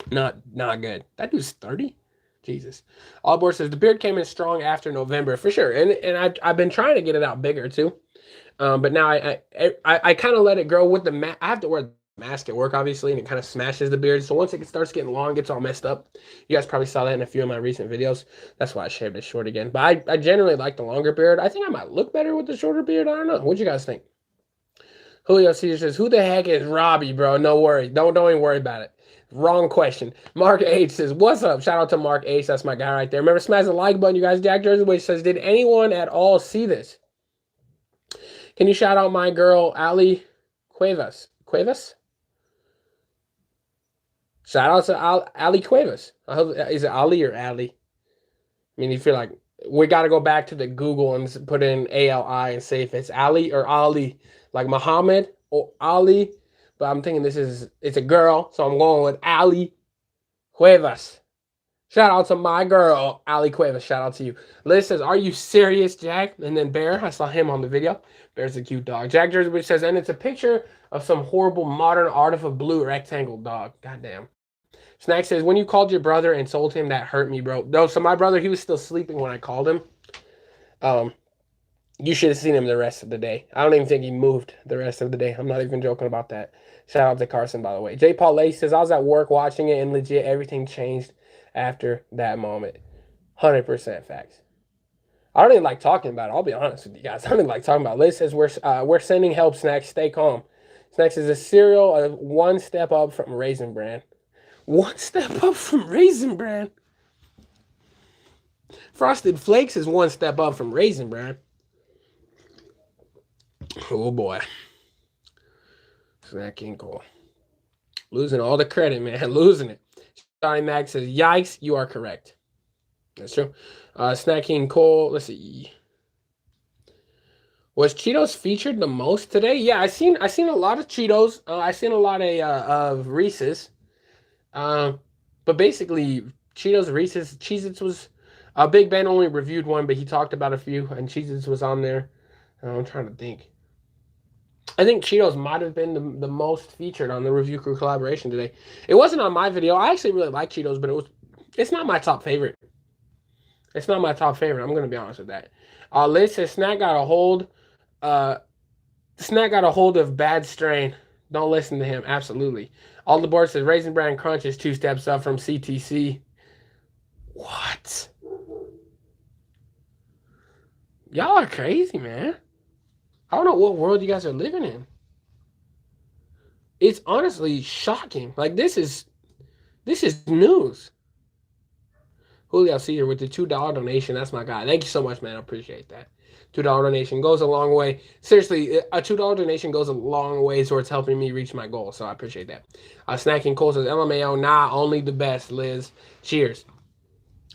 Not good. That dude's 30? Jesus. All aboard says the beard came in strong after November for sure, and I've been trying to get it out bigger too, but now I kind of let it grow with the I have to wear mask at work, obviously, and it kind of smashes the beard. So once it starts getting long, it gets all messed up. You guys probably saw that in a few of my recent videos. That's why I shaved it short again. But I generally like the longer beard. I think I might look better with the shorter beard. I don't know. What you guys think? Julio Caesar says, who the heck is Robbie, bro? No worry. Don't even worry about it. Wrong question. Mark H says, what's up? Shout out to Mark H. That's my guy right there. Remember, smash the like button, you guys. Jack Jersey says, did anyone at all see this? Can you shout out my girl, Ali Cuevas? Cuevas? Shout out to Ali Cuevas. I hope, is it Ali or Ali? I mean, you feel like we got to go back to the Google and put in ALI and say if it's Ali or Ali, like Muhammad or Ali. But I'm thinking it's a girl, so I'm going with Ali Cuevas. Shout out to my girl, Ali Cuevas. Shout out to you. Liz says, are you serious, Jack? And then Bear, I saw him on the video. Bear's a cute dog. Jack Jersey, which says, and it's a picture of some horrible modern art of a blue rectangle dog. Goddamn. Snack says, when you called your brother and told him, that hurt me, bro. No, so my brother, he was still sleeping when I called him. You should have seen him the rest of the day. I don't even think he moved the rest of the day. I'm not even joking about that. Shout out to Carson, by the way. J. Paul Lace says, I was at work watching it, and legit everything changed after that moment. 100% facts. I don't even like talking about it. I'll be honest with you guys. I don't even like talking about it. Liz says, we're sending help, Snacks. Stay calm. Snacks is a cereal one step up from Raisin Bran. One step up from Raisin Bran. Frosted Flakes is one step up from Raisin Bran. Oh boy. Snack King Cole. Losing all the credit, man. Losing it. Johnny Mac says, yikes, you are correct. That's true. Snack King Cole, let's see. Was Cheetos featured the most today? Yeah, I seen a lot of Cheetos. I seen a lot of Reese's. But basically, Cheetos, Reese's, Cheez-Its was... Big Ben only reviewed one, but he talked about a few, and Cheez-Its was on there. I'm trying to think. I think Cheetos might have been the most featured on the Review Crew collaboration today. It wasn't on my video. I actually really like Cheetos, but it's not my top favorite. It's not my top favorite. I'm going to be honest with that. Liz says, Snack got a hold of Bad Strain. Don't listen to him. Absolutely. All the board says Raisin Bran Crunch is 2 steps up from CTC. What? Y'all are crazy, man. I don't know what world you guys are living in. It's honestly shocking. Like, this is news. Julio Caesar with the $2 donation. That's my guy. Thank you so much, man. I appreciate that. $2 donation goes a long way. Seriously, a $2 donation goes a long way towards helping me reach my goal. So I appreciate that. Snacking Cole says, LMAO, nah, only the best, Liz. Cheers.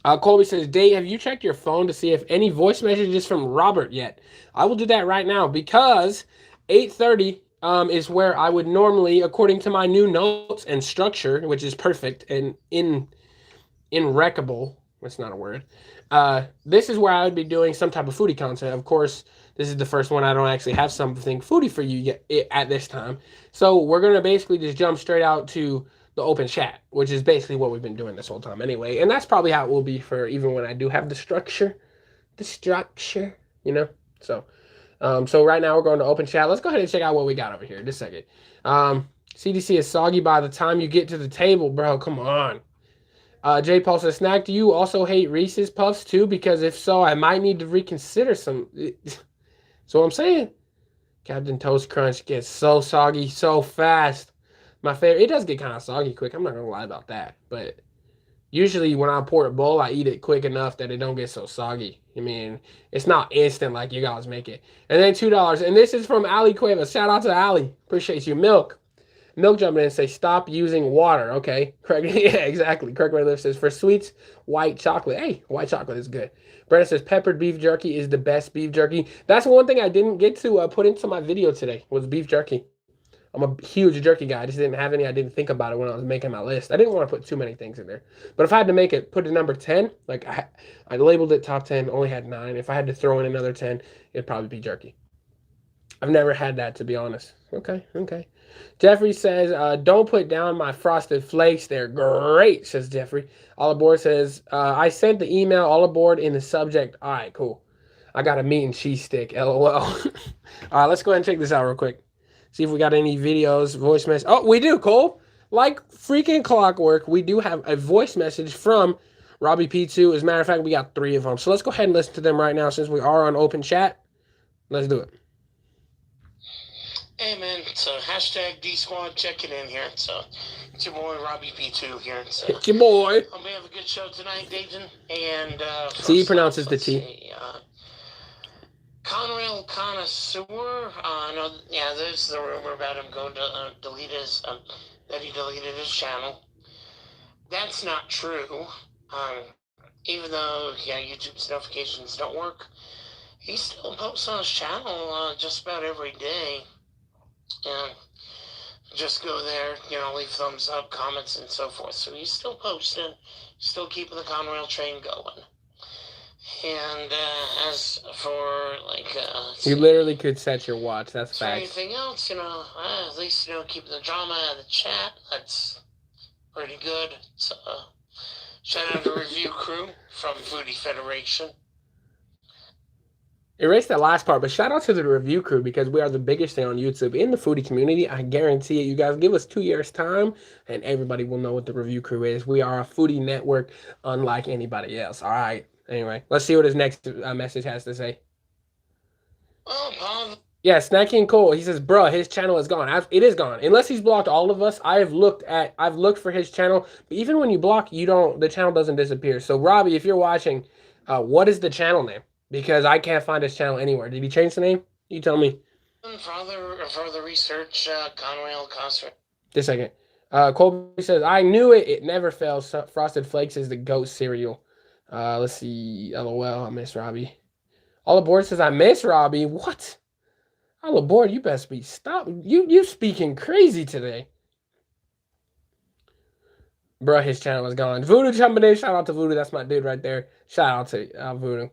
Colby says, Dave, have you checked your phone to see if any voice messages from Robert yet? I will do that right now because 8:30 is where I would normally, according to my new notes and structure, which is perfect and inwreckable. That's not a word. This is where I would be doing some type of foodie content. Of course, this is the first one I don't actually have something foodie for you yet at this time. So we're going to basically just jump straight out to the open chat, which is basically what we've been doing this whole time anyway. And that's probably how it will be for even when I do have the structure, you know? So right now we're going to open chat. Let's go ahead and check out what we got over here. Just a second. CDC is soggy by the time you get to the table, bro. Come on. J. Paul says, Snack, do you also hate Reese's Puffs too? Because if so, I might need to reconsider some. So what I'm saying, Captain Toast Crunch gets so soggy so fast. My favorite, it does get kind of soggy quick. I'm not going to lie about that. But usually when I pour a bowl, I eat it quick enough that it don't get so soggy. I mean, it's not instant like you guys make it. And then $2. And this is from Ali Cuevas. Shout out to Ali. Appreciate you. Milk jumping in and say, stop using water. Okay. Craig, yeah, exactly. Craig Redliff says, for sweets, white chocolate. Hey, white chocolate is good. Brennan says, peppered beef jerky is the best beef jerky. That's one thing I didn't get to put into my video today was beef jerky. I'm a huge jerky guy. I just didn't have any. I didn't think about it when I was making my list. I didn't want to put too many things in there. But if I had to make it, put it number 10, like I labeled it top 10, only had 9. If I had to throw in another 10, it'd probably be jerky. I've never had that, to be honest. Okay. Jeffrey says, don't put down my Frosted Flakes. They're great, says Jeffrey. All Aboard says, I sent the email, All Aboard, in the subject. All right, cool. I got a meat and cheese stick, LOL. All right, let's go ahead and check this out real quick. See if we got any videos, voice message. Oh, we do, Cole. Like freaking clockwork, we do have a voice message from Robbie P2. As a matter of fact, we got 3 of them. So let's go ahead and listen to them right now since we are on open chat. Let's do it. Hey man, so hashtag D Squad checking in here. So it's your boy Robbie P2 here. So it's your boy. Hope we have a good show tonight, Dayton. And see, he pronounces the T. Conrail Connoisseur. No, yeah, there's the rumor about him going to delete his that he deleted his channel. That's not true. Even though YouTube's notifications don't work, he still posts on his channel just about every day. And just go there, leave thumbs up, comments, and so forth. So he's still posting, still keeping the Conrail train going. And as for you literally could set your watch. That's facts. Anything else, at least keep the drama out of the chat. That's pretty good. So shout out to Review Crew from Foodie Federation. Erase that last part, but shout out to the Review Crew because we are the biggest thing on YouTube in the foodie community. I guarantee it. You guys give us 2 years time and everybody will know what the Review Crew is. We are a foodie network unlike anybody else. All right. Anyway, let's see what his next message has to say. Oh, yeah, Snacking Cole. He says, "Bruh, his channel is gone. It is gone. Unless he's blocked all of us. I've looked for his channel, but even when you block, the channel doesn't disappear. So, Robbie, if you're watching, what is the channel name? Because I can't find his channel anywhere. Did he change the name? You tell me. Further research, Conrail Concert. Just a second. Colby says, I knew it. It never fails. Frosted Flakes is the GOAT cereal. Let's see. LOL, I miss Robbie. All Aboard says, I miss Robbie. What? All Aboard, you best be stop. You speaking crazy today. Bruh, his channel is gone. Voodoo jumping in. Shout out to Voodoo. That's my dude right there. Shout out to Voodoo.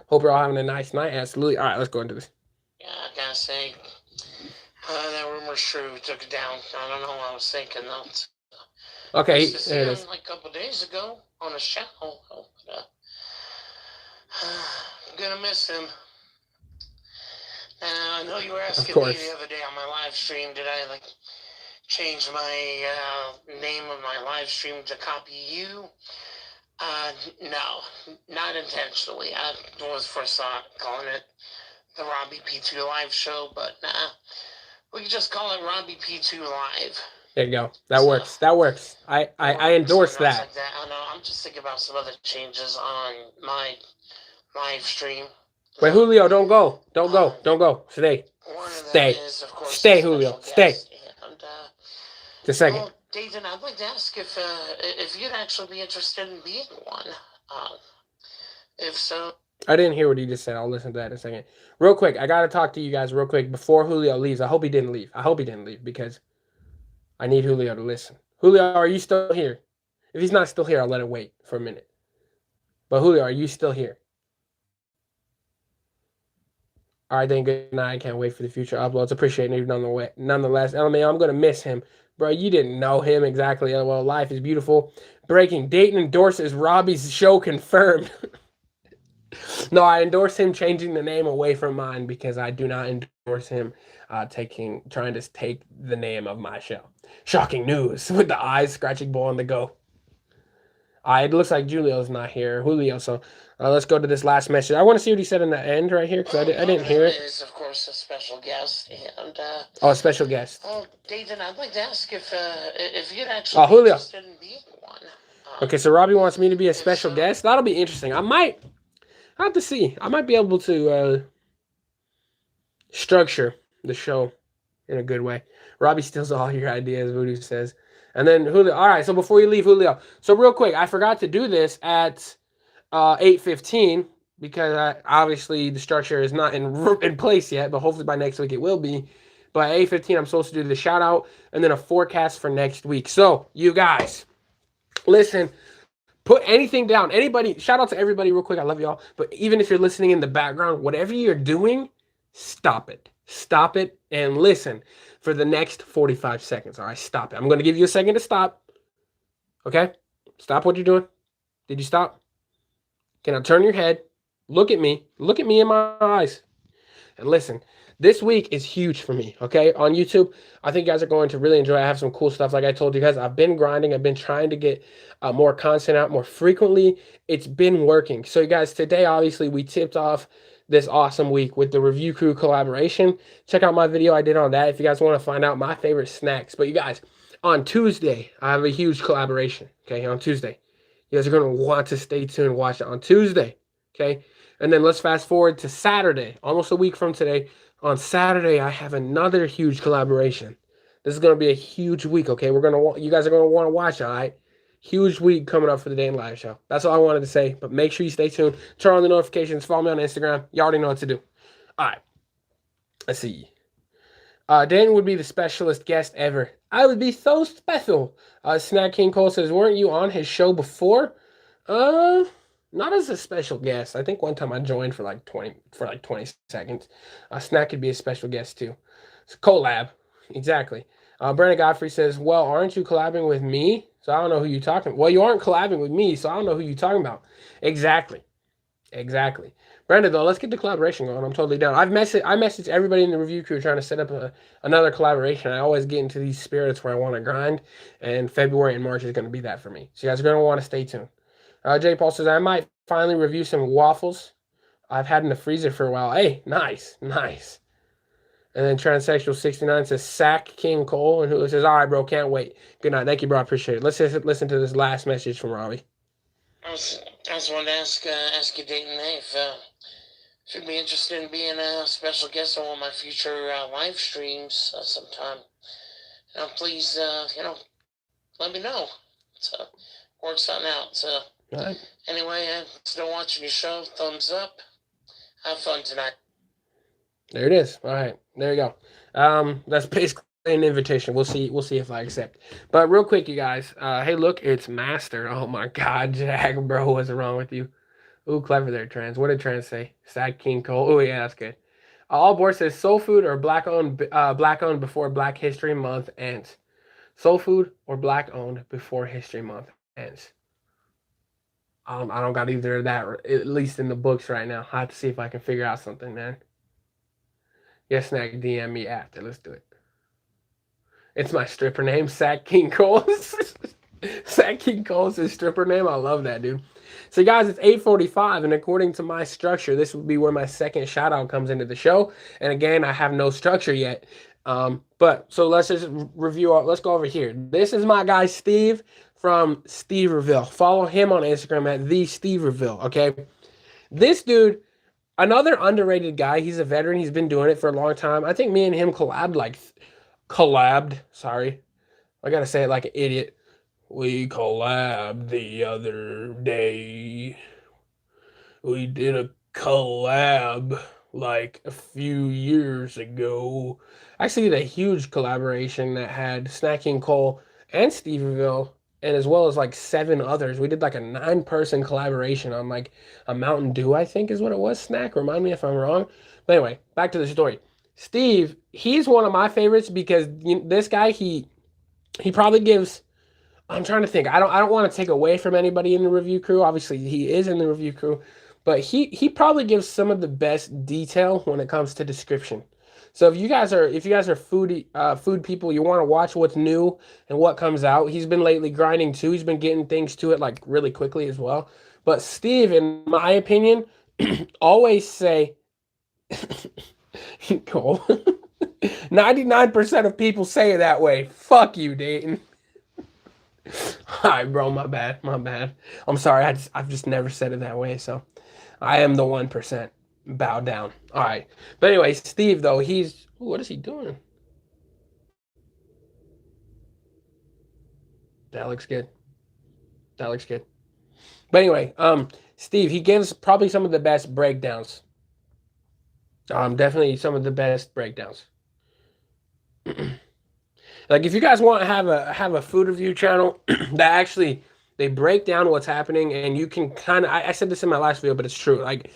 Hope you're all having a nice night. Absolutely. All right, let's go into this. Yeah, I gotta say, that rumor's true. Took it down. I don't know what I was thinking, though. Okay, there it is. Like a couple days ago on a channel. I'm gonna miss him. I know you were asking me the other day on my live stream, did I change my name of my live stream to copy you? No, not intentionally. I was first calling it the Robbie P2 Live Show, but nah, we can just call it Robbie P2 Live. There you go. That works. That works. I endorse that. Like that. I know. I'm just thinking about some other changes on my live stream. Wait, Julio, don't go. Don't go. Don't go. Stay. Stay. Stay, Julio. Stay. And, just a second. Well, Dayton, I'd like to ask if you'd actually be interested in being one. If so. I didn't hear what he just said. I'll listen to that in a second. Real quick, I got to talk to you guys real quick before Julio leaves. I hope he didn't leave. I hope he didn't leave because I need Julio to listen. Julio, are you still here? If he's not still here, I'll let it wait for a minute. But Julio, are you still here? All right, then good night. I can't wait for the future uploads. Appreciate it nonetheless. LMAO, I'm going to miss him. Bro, you didn't know him exactly. Well, life is beautiful. Breaking. Dayton endorses Robbie's show confirmed. No, I endorse him changing the name away from mine because I do not endorse him trying to take the name of my show. Shocking news with the eyes scratching ball on the go. It looks like Julio's not here. Julio, so let's go to this last message. I want to see what he said in the end right here because I didn't hear it. Is, of course, a special guest. And, a special guest. Oh, Dayton, I'd like to ask if you'd actually be interested in being one. Okay, so Robbie wants me to be a special guest. That'll be interesting. I have to see. I might be able to structure the show in a good way. Robbie steals all your ideas, Voodoo says. And then Julio. All right, so before you leave, Julio. So real quick, I forgot to do this at 8:15 because obviously the structure is not in place yet, but hopefully by next week it will be. But at 8:15, I'm supposed to do the shout out and then a forecast for next week. So you guys, listen. Put anything down. Anybody, shout out to everybody real quick. I love y'all. But even if you're listening in the background, whatever you're doing, stop it. Stop it and listen for the next 45 seconds. All right, stop it. I'm going to give you a second to stop. Okay? Stop what you're doing. Did you stop? Can I turn your head? Look at me. Look at me in my eyes. And listen, This week is huge for me, okay? On YouTube, I think you guys are going to really enjoy. I have some cool stuff. Like I told you guys, I've been grinding. I've been trying to get more content out more frequently. It's been working. So you guys, today, obviously, we tipped off this awesome week with the Review Crew collaboration. Check out my video I did on that if you guys want to find out my favorite snacks. But you guys, on Tuesday, I have a huge collaboration, okay? On Tuesday. You guys are going to want to stay tuned and watch it on Tuesday, okay? And then let's fast forward to Saturday, almost a week from today. On Saturday, I have another huge collaboration. This is going to be a huge week, okay? You guys are going to want to watch, all right? Huge week coming up for the Dayton Live Show. That's all I wanted to say, but make sure you stay tuned. Turn on the notifications. Follow me on Instagram. You already know what to do. All right. Let's see. Dayton would be the specialist guest ever. I would be so special. Snack King Cole says, weren't you on his show before? Not as a special guest. I think one time I joined for like 20 seconds. Snack could be a special guest too. It's a collab. Exactly. Brandon Godfrey says, well, aren't you collabing with me? So I don't know who you're talking. Well, you aren't collabing with me, so I don't know who you're talking about. Exactly. Brandon, though, let's get the collaboration going. I'm totally down. I messaged everybody in the review crew trying to set up another collaboration. I always get into these spirits where I want to grind, and February and March is going to be that for me. So you guys are going to want to stay tuned. Jay Paul says, I might finally review some waffles I've had in the freezer for a while. Hey, nice. And then Transsexual 69 says, Sack King Cole. And who says, all right, bro, can't wait. Good night. Thank you, bro. I appreciate it. Let's just listen to this last message from Robbie. I just wanted to ask you, Dayton, if you'd be interested in being a special guest on one of my future live streams sometime. Please, let me know. So, work something out. So, Right. Anyway, still watching your show. Thumbs up. Have fun tonight. There it is. All right. There you go. That's basically an invitation. We'll see if I accept. But real quick, you guys. Hey, look, it's Master. Oh my God, Jack, bro, what's wrong with you? Ooh, clever there, Trans. What did Trans say? Sack King Cole. Oh yeah, that's good. All Board says Soul Food or black owned before Black History Month ends. Soul Food or black owned before History Month ends. I don't got either of that, at least in the books right now. I have to see if I can figure out something, man. Yes, Snack, DM me after. Let's do it. It's my stripper name, Sack King Cole. Sack King Cole's his stripper name. I love that, dude. So, guys, it's 8:45, and according to my structure, this would be where my second shout-out comes into the show. And again, I have no structure yet. But so let's just review. Let's go over here. This is my guy, Steve from Steverville. Follow him on Instagram at the Steverville, okay? This dude, another underrated guy. He's a veteran. He's been doing it for a long time. I think me and him collabed. Sorry. I got to say it like an idiot. We collabed the other day. We did a collab like a few years ago. Actually did a huge collaboration that had Snacking Cole and Steverville, and as well as like 7 others. We did like a 9-person collaboration on like a Mountain Dew, I think is what it was. Snack, remind me if I'm wrong. But anyway, back to the story. Steve, he's one of my favorites because this guy, he probably gives, I'm trying to think. I don't want to take away from anybody in the review crew. Obviously, he is in the review crew, but he probably gives some of the best detail when it comes to description. So if you guys are food people, you want to watch what's new and what comes out. He's been lately grinding too. He's been getting things to it like really quickly as well. But Steve, in my opinion, always say, Cole. 99% of people say it that way. Fuck you, Dayton. All right, bro, my bad. I'm sorry, I've just never said it that way, so I am the 1%. Bow down. All right. But anyway, Steve, though, what is he doing? That looks good. But anyway, Steve, he gives probably some of the best breakdowns. Definitely some of the best breakdowns. Like if you guys want to have a food review channel that actually they break down what's happening, and you can kind of, I said this in my last video, but it's true. Like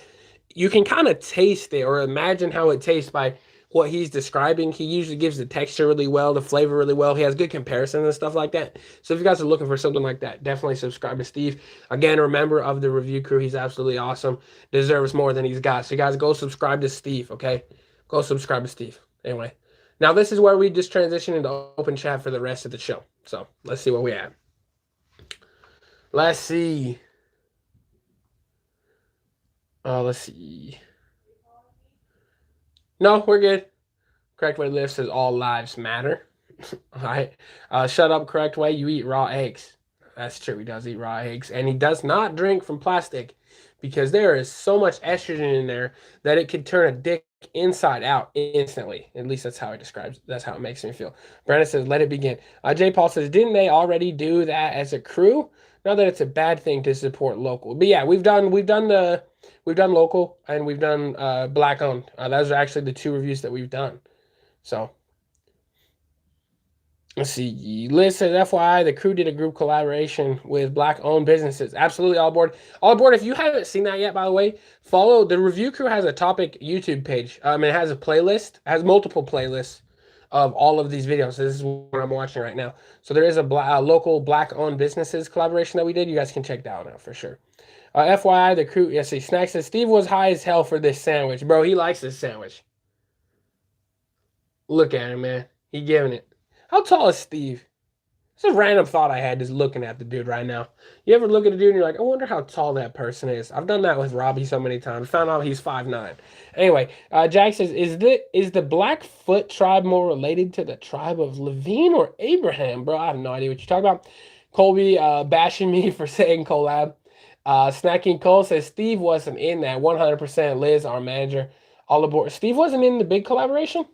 you can kind of taste it or imagine how it tastes by what he's describing. He usually gives the texture really well, the flavor really well. He has good comparisons and stuff like that. So if you guys are looking for something like that, definitely subscribe to Steve. Again, a member of the review crew. He's absolutely awesome. Deserves more than he's got. So you guys go subscribe to Steve, okay? go subscribe to Steve. Anyway, now this is where we just transition into open chat for the rest of the show. So let's see what we have. Let's see. Let's see. No, we're good. Correct Way to Live says all lives matter. All right. Shut up, Correct Way. You eat raw eggs. That's true. He does eat raw eggs. And he does not drink from plastic because there is so much estrogen in there that it could turn a dick inside out instantly. At least that's how he describes it. That's how it makes me feel. Brandon says, let it begin. J. Paul says, didn't they already do that as a crew? Not that it's a bad thing to support local. But yeah, we've done local and we've done black owned. Those are actually the 2 reviews that we've done. So let's see. Liz says, FYI, the crew did a group collaboration with black-owned businesses. Absolutely, all aboard. All aboard. If you haven't seen that yet, by the way, follow. The review crew has a topic YouTube page. It has a playlist. It has multiple playlists of all of these videos. So this is what I'm watching right now. So there is a local black-owned businesses collaboration that we did. You guys can check that one out for sure. FYI, the crew, yes, Snack says, Steve was high as hell for this sandwich. Bro, he likes this sandwich. Look at him, man. He giving it. How tall is Steve? It's a random thought I had just looking at the dude right now. You ever look at a dude and you're like, I wonder how tall that person is. I've done that with Robbie so many times. Found out he's 5'9". Anyway, Jack says, is the Blackfoot tribe more related to the tribe of Levine or Abraham? Bro, I have no idea what you're talking about. Colby bashing me for saying collab. Snacking Cole says, Steve wasn't in that. 100% Liz, our manager. All aboard. Steve wasn't in the big collaboration?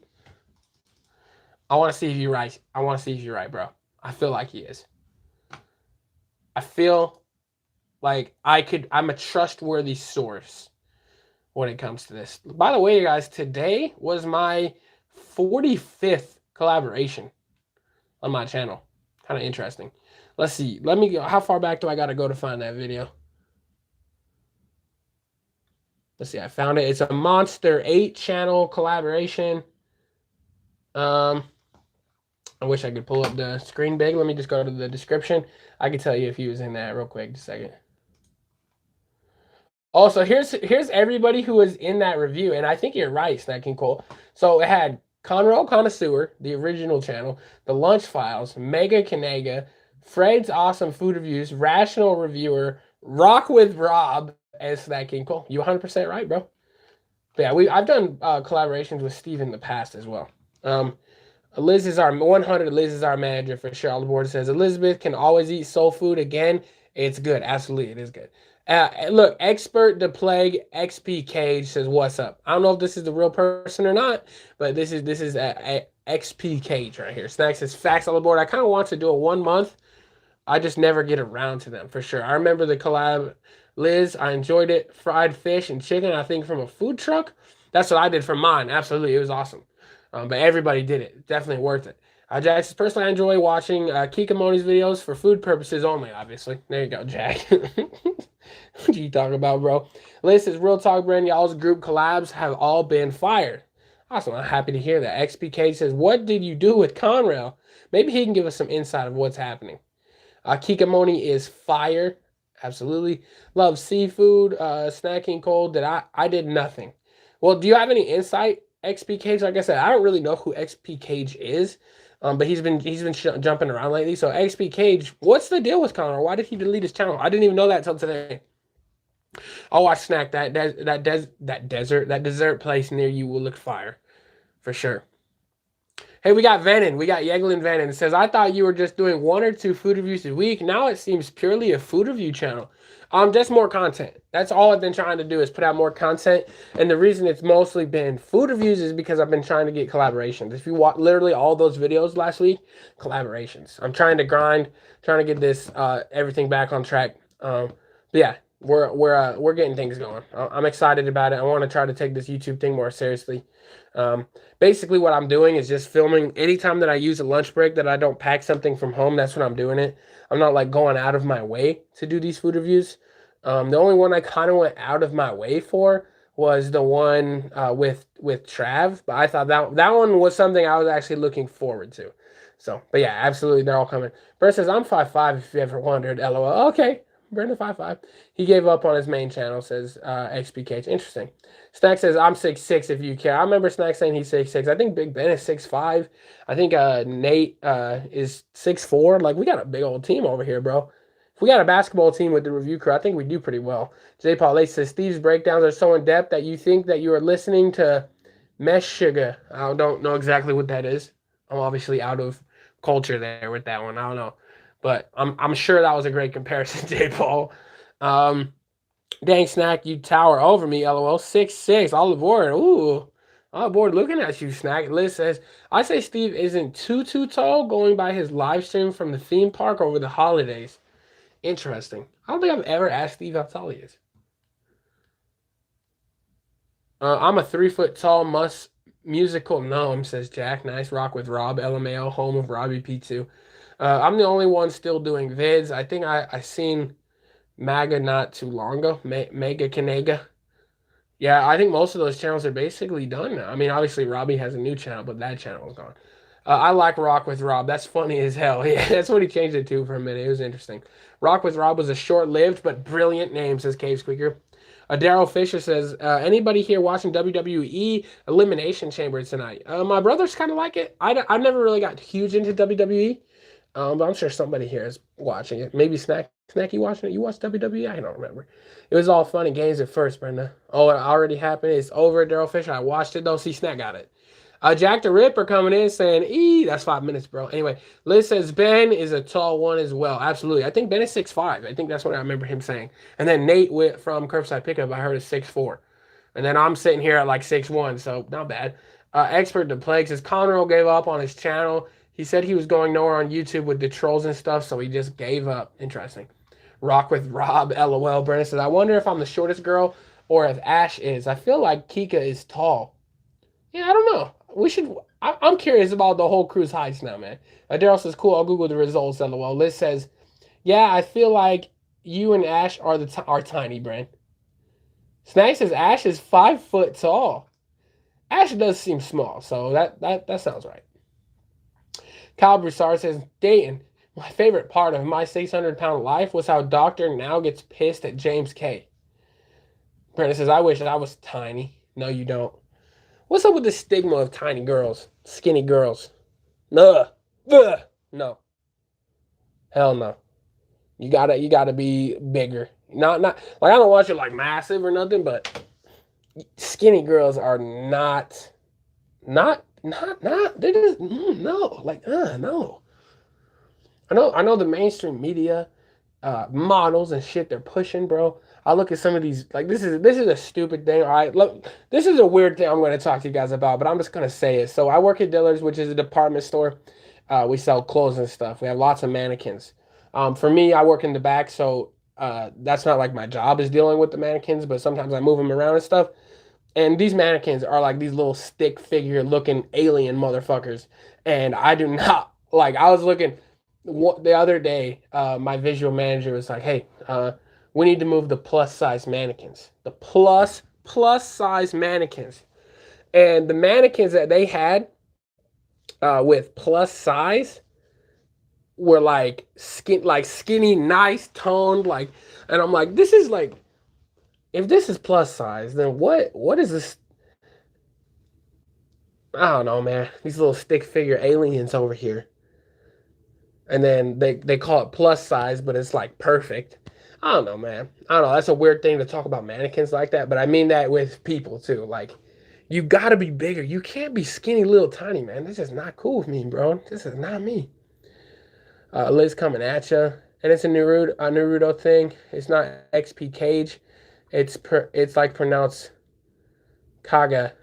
I want to see if you're right. I want to see if you're right, bro. I feel like he is. I feel like I'm a trustworthy source when it comes to this. By the way, guys, today was my 45th collaboration on my channel. Kind of interesting. Let's see. Let me go. How far back do I got to go to find that video? Let's see. I found it. It's a Monster 8 channel collaboration. I wish I could pull up the screen big. Let me just go to the description. I can tell you if he was in that real quick. Just a second. Also, here's everybody who was in that review, and I think you're right, Snacking Cole. So it had Conroe Connoisseur, the original channel, The Lunch Files, Mega Kanega, Fred's Awesome Food Reviews, Rational Reviewer, Rock with Rob, and Snacking Cole. You 100% right, bro. But yeah, I've done collaborations with Steve in the past as well. Liz is our 100. Liz is our manager for sure. All the board says Elizabeth can always eat soul food again. It's good. Absolutely, it is good. Look, Expert the Plague XP Cage says, "What's up?" I don't know if this is the real person or not, but this is XP Cage right here. Snack says, "Facts all aboard." I kind of want to do a 1 month. I just never get around to them for sure. I remember the collab, Liz. I enjoyed it. Fried fish and chicken. I think from a food truck. That's what I did for mine. Absolutely, it was awesome. But everybody did it. Definitely worth it. Jack, personally, I enjoy watching Kikamoni's videos for food purposes only, obviously. There you go, Jack. What you talking about, bro? Liz says, real talk, Brand. Y'all's group collabs have all been fired. Awesome. I'm happy to hear that. XPK says, what did you do with Conrail? Maybe he can give us some insight of what's happening. Kikamoni is fire. Absolutely. Love seafood. Snacking cold. I did nothing. Well, do you have any insight? XP Cage, like I said, I don't really know who XP Cage is, but he's been jumping around lately. So XP Cage, what's the deal with Connor? Why did he delete his channel? I didn't even know that until today. I'll watch Snack. That dessert place near you will look fire, for sure. Hey, we got Venom. We got Yeglin Venom. It says, I thought you were just doing 1 or 2 food reviews a week. Now it seems purely a food review channel. Just more content. That's all I've been trying to do is put out more content. And the reason it's mostly been food reviews is because I've been trying to get collaborations. If you watch literally all those videos last week, collaborations. I'm trying to grind, trying to get this everything back on track. But yeah, we're getting things going. I'm excited about it. I want to try to take this YouTube thing more seriously. Basically what I'm doing is just filming anytime that I use a lunch break that I don't pack something from home. That's when I'm doing it. I'm not like going out of my way to do these food reviews. The only one I kind of went out of my way for was the one with Trav, but I thought that one was something I was actually looking forward to. So, but yeah, absolutely, they're all coming. Bert says, I'm 5'5", if you ever wondered, LOL. Okay, Brandon 55. He gave up on his main channel, says XPK. Interesting. Snack says, I'm 6'6" if you care. I remember Snack saying he's 6'6". I think Big Ben is 6'5". I think Nate is 6'4". Like, we got a big old team over here, bro. If we got a basketball team with the review crew, I think we do pretty well. J. Paul says, Steve's breakdowns are so in depth that you think that you are listening to Mesh Sugar. I don't know exactly what that is. I'm obviously out of culture there with that one. I don't know. But I'm sure that was a great comparison, J. Paul. Dang, Snack, you tower over me, LOL. 6'6", all aboard. Ooh, all aboard looking at you, Snack. Liz says, I say Steve isn't too tall going by his live stream from the theme park over the holidays. Interesting. I don't think I've ever asked Steve how tall he is. I'm a 3 foot tall musical gnome, says Jack. Nice. Rock with Rob, LMAO, home of Robbie P2. I'm the only one still doing vids. I think I seen MAGA not too long ago. Mega Kanega. Yeah, I think most of those channels are basically done now. I mean, obviously Robbie has a new channel, but that channel is gone. I like Rock with Rob. That's funny as hell. Yeah, that's what he changed it to for a minute. It was interesting. Rock with Rob was a short-lived but brilliant name, says Cave Squeaker. Darrell Fisher says, anybody here watching WWE Elimination Chamber tonight? My brothers kind of like it. I've never really got huge into WWE, but I'm sure somebody here is watching it. Maybe Snacky watching it. You watch WWE? I don't remember. It was all fun and games at first, Brenda. Oh, it already happened. It's over, Darrell Fisher. I watched it, though. See, Snack got it. Jack the Ripper coming in saying, that's 5 minutes, bro. Anyway, Liz says Ben is a tall one as well. Absolutely. I think Ben is 6'5". I think that's what I remember him saying. And then Nate from Curbside Pickup, I heard is 6'4". And then I'm sitting here at like 6'1", so not bad. Expert the Plague says Conroe gave up on his channel. He said he was going nowhere on YouTube with the trolls and stuff, so he just gave up. Interesting. Rock with Rob, LOL. Brenda says, I wonder if I'm the shortest girl or if Ash is. I feel like Kika is tall. Yeah, I don't know. I'm curious about the whole crew's heights now, man. Darrell says, cool, I'll Google the results, LOL. Liz says, yeah, I feel like you and Ash are tiny, Brent. Snack says Ash is 5 foot tall. Ash does seem small, so that sounds right. Kyle Broussard says, Dayton, my favorite part of my 600-pound life was how Dr. Now gets pissed at James K. Brenda says, I wish I was tiny. No, you don't. What's up with the stigma of tiny girls, skinny girls? No. No. Hell no. You gotta be bigger. Not like I don't want you like massive or nothing, but skinny girls are not. They're just no. Like no. I know the mainstream media, models and shit they're pushing, bro. I look at some of these, like, this is a stupid thing. All right, look, this is a weird thing I'm going to talk to you guys about, but I'm just going to say it. So I work at Dillard's, which is a department store. We sell clothes and stuff. We have lots of mannequins. For me, I work in the back, so that's not like my job is dealing with the mannequins, but sometimes I move them around and stuff. And these mannequins are like these little stick figure looking alien motherfuckers. And I do not, like, I was looking the other day, my visual manager was like, hey, we need to move the plus size mannequins. The plus size mannequins. And the mannequins that they had with plus size were like skinny, nice, toned, like, and I'm like, this is like, if this is plus size, then what is this? I don't know, man. These little stick figure aliens over here. And then they call it plus size, but it's like perfect. I don't know, man. I don't know. That's a weird thing to talk about mannequins like that, but I mean that with people too. Like, you gotta be bigger. You can't be skinny, little, tiny, man. This is not cool with me, bro. This is not me. Liz coming at you, and it's a Naruto thing. It's not XP Cage. It's like pronounced Kaga,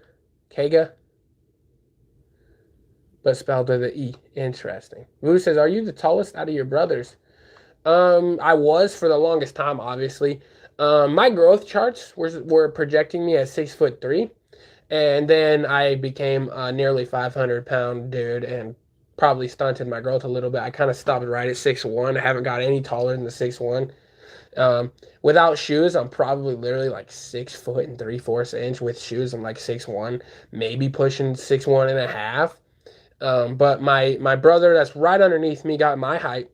but spelled with an E. Interesting. Vu says, are you the tallest out of your brothers? I was for the longest time, obviously. My growth charts were projecting me at 6'3", and then I became a nearly 500-pound dude and probably stunted my growth a little bit. I kind of stopped right at 6'1". I haven't got any taller than the 6'1". Without shoes, I'm probably literally like 6 foot and 3/4 inch. With shoes, I'm like 6'1", maybe pushing 6'1.5". But my brother that's right underneath me got my height.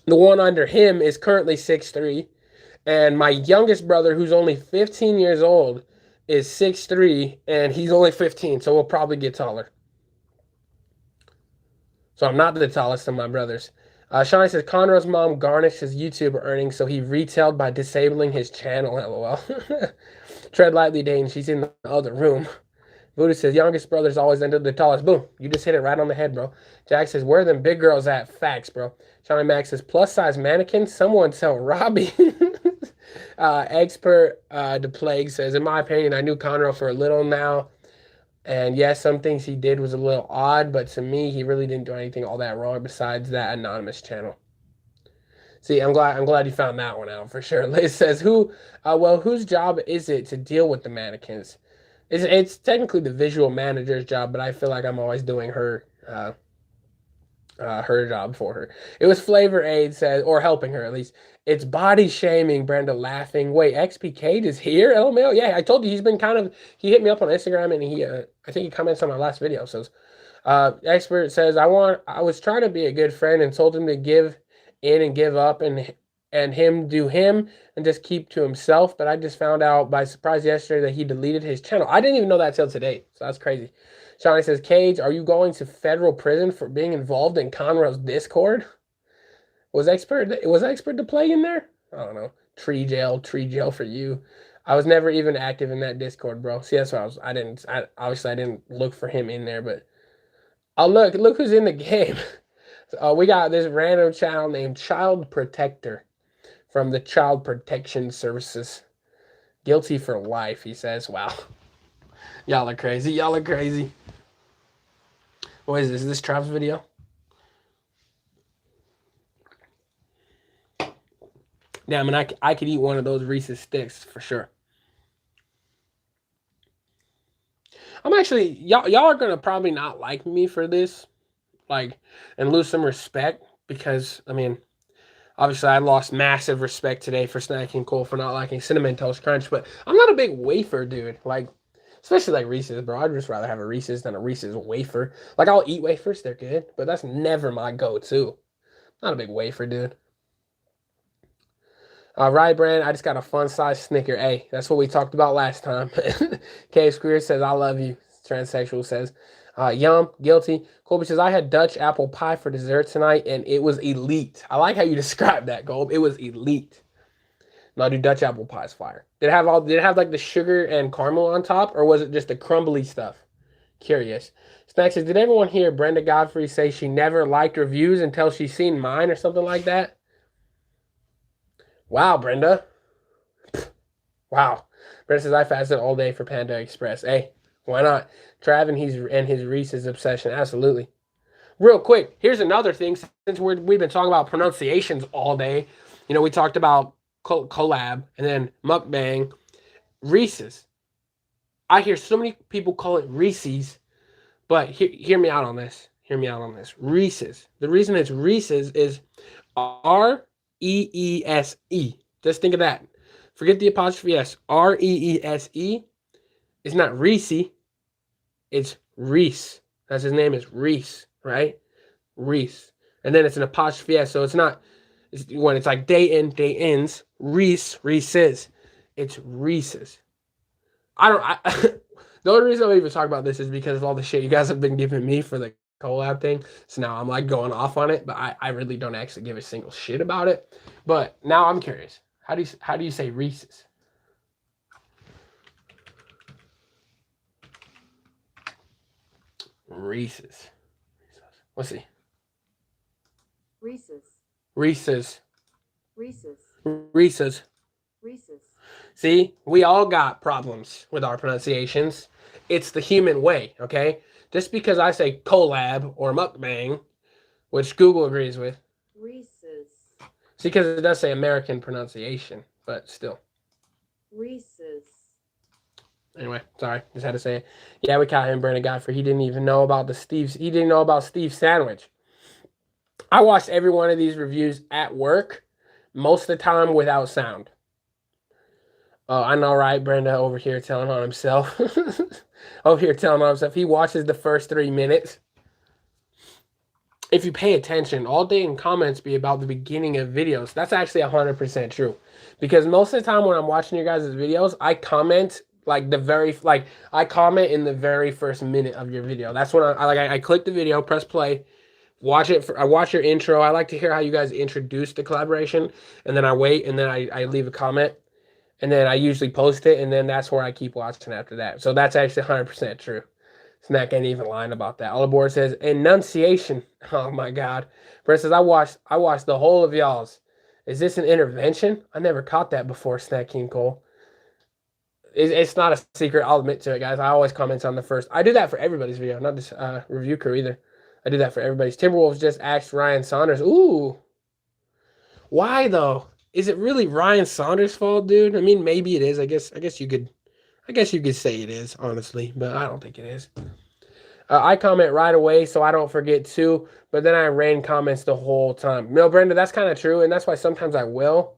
The one under him is currently 6'3", And my youngest brother, who's only 15 years old, is 6'3", and he's only 15, so we'll probably get taller. So I'm not the tallest of my brothers. Shawnee says, Conroe's mom garnished his YouTube earnings, so he retailed by disabling his channel, lol. Tread lightly, Dayton. She's in the other room. Voodoo says, youngest brother's always ended the tallest. Boom. You just hit it right on the head, bro. Jack says, where are them big girls at? Facts, bro. Shawnee Max says, plus size mannequin? Someone tell Robbie. Expert the Plague says, in my opinion, I knew Conroe for a little now. And yes, some things he did was a little odd, but to me, he really didn't do anything all that wrong besides that anonymous channel. See, I'm glad you found that one out for sure. Liz says, whose job is it to deal with the mannequins? It's technically the visual manager's job, but I feel like I'm always doing her job for her. It was Flavor Aid says, or helping her at least. It's body shaming, Brenda laughing. Wait, XP Cage is here? LML? Yeah, I told you he's been he hit me up on Instagram and I think he comments on my last video. Says, Expert says, I was trying to be a good friend and told him to give in and give up and him do him and just keep to himself. But I just found out by surprise yesterday that he deleted his channel. I didn't even know that till today. So that's crazy. Shawnee says, Cage, are you going to federal prison for being involved in Conroe's Discord? Was expert the Plague in there? I don't know. Tree jail for you. I was never even active in that Discord, bro. See, that's why I didn't look for him in there, but look who's in the game. We got this random channel named Child Protector from the Child Protection Services. Guilty for life, he says. Wow. Y'all are crazy. What is this? Is this Trav's video? Damn, and I could eat one of those Reese's sticks for sure. I'm actually, y'all are gonna probably not like me for this, and lose some respect because, I mean, obviously I lost massive respect today for snacking Cole for not liking Cinnamon Toast Crunch, but I'm not a big wafer dude, especially Reese's, bro. I'd just rather have a Reese's than a Reese's wafer. I'll eat wafers, they're good, but that's never my go-to. Not a big wafer dude. Right, Brand, I just got a fun-sized Snicker. Hey, that's what we talked about last time. Cave Squeer says, I love you. Transsexual says, yum, guilty. Colby says, I had Dutch apple pie for dessert tonight, and it was elite. I like how you described that, Gold. It was elite. Now, do Dutch apple pie's fire. Did it have the sugar and caramel on top, or was it just the crumbly stuff? Curious. Snack says, did everyone hear Brenda Godfrey say she never liked reviews until she's seen mine or something like that? Wow, Brenda. Wow. Brenda says, I fasted all day for Panda Express. Hey, why not? Trav and his Reese's obsession. Absolutely. Real quick, here's another thing. Since we've been talking about pronunciations all day, we talked about collab and then mukbang. Reese's. I hear so many people call it Reese's, but hear me out on this. Reese's. The reason it's Reese's is R-E-E-S-E. Just think of that. Forget the apostrophe S. R-E-E-S-E. It's not Reese. It's Reese. That's his name is Reese, right? Reese. And then it's an apostrophe S. So it's not, when it's like Dayton, Dayton's, Reese's. It's Reese's. The only reason I even talk about this is because of all the shit you guys have been giving me for the collab thing. So now I'm going off on it, but I really don't actually give a single shit about it. But now I'm curious. How do you say Reese's? Reese's. Let's see. Reese's. Reese's. Reese's. Reese's. Reese's. See, we all got problems with our pronunciations. It's the human way, okay? Just because I say collab or mukbang, which Google agrees with. Reese's. See, because it does say American pronunciation, but still. Reese's. Anyway, sorry, just had to say it. Yeah, we caught him, Brandon Godfrey. He didn't even know about he didn't know about Steve's sandwich. I watched every one of these reviews at work, most of the time without sound. Oh, I know, right? Brenda over here telling on himself. He watches the first 3 minutes. if you pay attention, all Dayton comments be about the beginning of videos. That's actually 100% true. Because most of the time when I'm watching your guys' videos, I comment like I comment in the very first minute of your video. That's when I click the video, press play, watch it. I watch your intro. I like to hear how you guys introduce the collaboration, and then I wait, and then I leave a comment, and then I usually post it, and then that's where I keep watching after that. So that's actually 100% true. Snack ain't even lying about that. All aboard says enunciation. Oh my God. Brett says I watched the whole of y'all's. Is this an intervention? I never caught that before, Snack King Cole. It's not a secret. I'll admit to it, guys. I always comment on the first. I do that for everybody's video, not just review crew either. I do that for everybody's. Timberwolves just asked Ryan Saunders. Ooh. Why though? Is it really Ryan Saunders' fault, dude? I mean, maybe it is. I guess you could say it is, honestly, but I don't think it is. I comment right away so I don't forget to, but then I rain comments the whole time. No, Brenda, that's kind of true, and that's why sometimes I will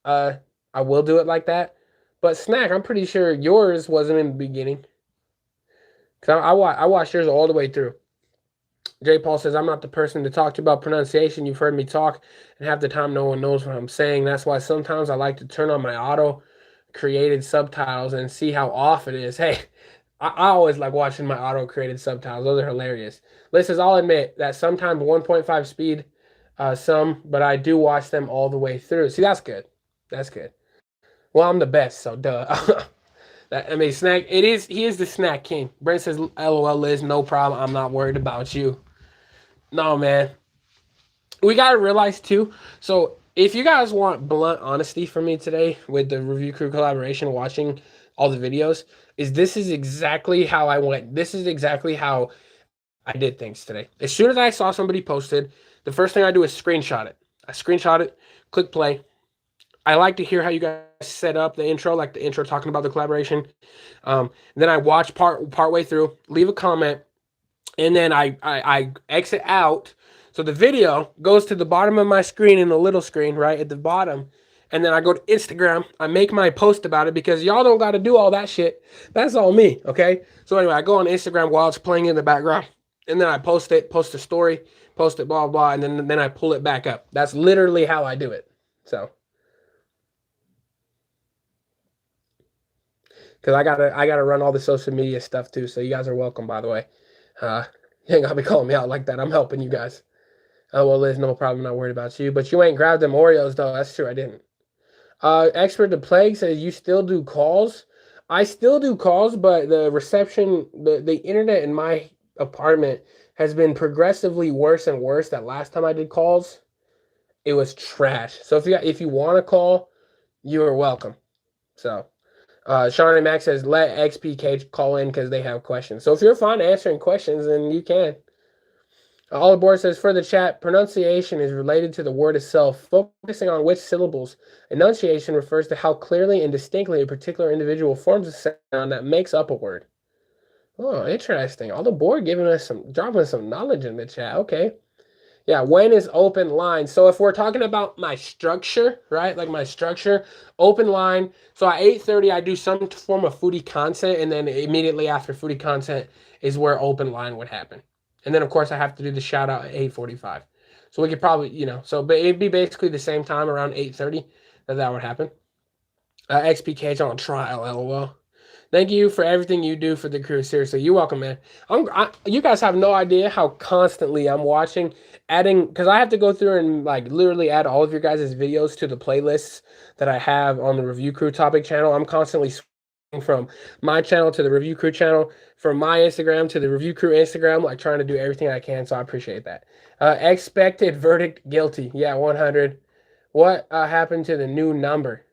do it like that. But Snack, I'm pretty sure yours wasn't in the beginning. Because I watched yours all the way through. J. Paul says, I'm not the person to talk to about pronunciation. You've heard me talk, and half the time no one knows what I'm saying. That's why sometimes I like to turn on my auto-created subtitles and see how off it is. Hey, I always like watching my auto-created subtitles. Those are hilarious. Liz says, I'll admit that sometimes 1.5 speed, but I do watch them all the way through. See, that's good. That's good. Well, I'm the best, so duh. Snack, he is the snack king. Brent says, LOL, Liz, no problem. I'm not worried about you. No, man. We got to realize, too, so if you guys want blunt honesty from me today with the review crew collaboration, watching all the videos, this is exactly how I went. This is exactly how I did things today. As soon as I saw somebody posted, the first thing I do is screenshot it. I screenshot it, click play. I like to hear how you guys set up the intro, like the intro talking about the collaboration. Then I watch part way through, leave a comment, and then I exit out. So the video goes to the bottom of my screen in the little screen, right at the bottom. And then I go to Instagram. I make my post about it because y'all don't got to do all that shit. That's all me, okay? So anyway, I go on Instagram while it's playing in the background. And then I post it, post a story, post it, blah, blah, and then I pull it back up. That's literally how I do it. So. Because I gotta run all the social media stuff too. So you guys are welcome, by the way. You ain't gotta be calling me out like that. I'm helping you guys. Oh, well, Liz, no problem. Not worried about you. But you ain't grabbed them Oreos, though. That's true. I didn't. Expert the Plague says you still do calls. I still do calls, but the reception, the internet in my apartment has been progressively worse and worse. That last time I did calls, it was trash. So if you want to call, you are welcome. So, Sean and Max says let XPK call in because they have questions. So if you're fine answering questions, then you can. All aboard says for the chat, pronunciation is related to the word itself, focusing on which syllables. Enunciation refers to how clearly and distinctly a particular individual forms a sound that makes up a word. Oh, interesting. All aboard dropping some knowledge in the chat. Okay. Yeah, when is open line? So if we're talking about my structure, right? Like my structure, open line. So at 8:30, I do some form of foodie content, and then immediately after foodie content is where open line would happen. And then, of course, I have to do the shout out at 8:45. So we could probably, but it'd be basically the same time around 8:30 that would happen. XPK's on trial, LOL. Thank you for everything you do for the crew. Seriously, you're welcome, man. You guys have no idea how constantly I'm watching, because I have to go through and like literally add all of your guys' videos to the playlists that I have on the Review Crew topic channel. I'm constantly switching from my channel to the Review Crew channel, from my Instagram to the Review Crew Instagram, like trying to do everything I can. So I appreciate that. Expected verdict guilty. Yeah, 100. What happened to the new number?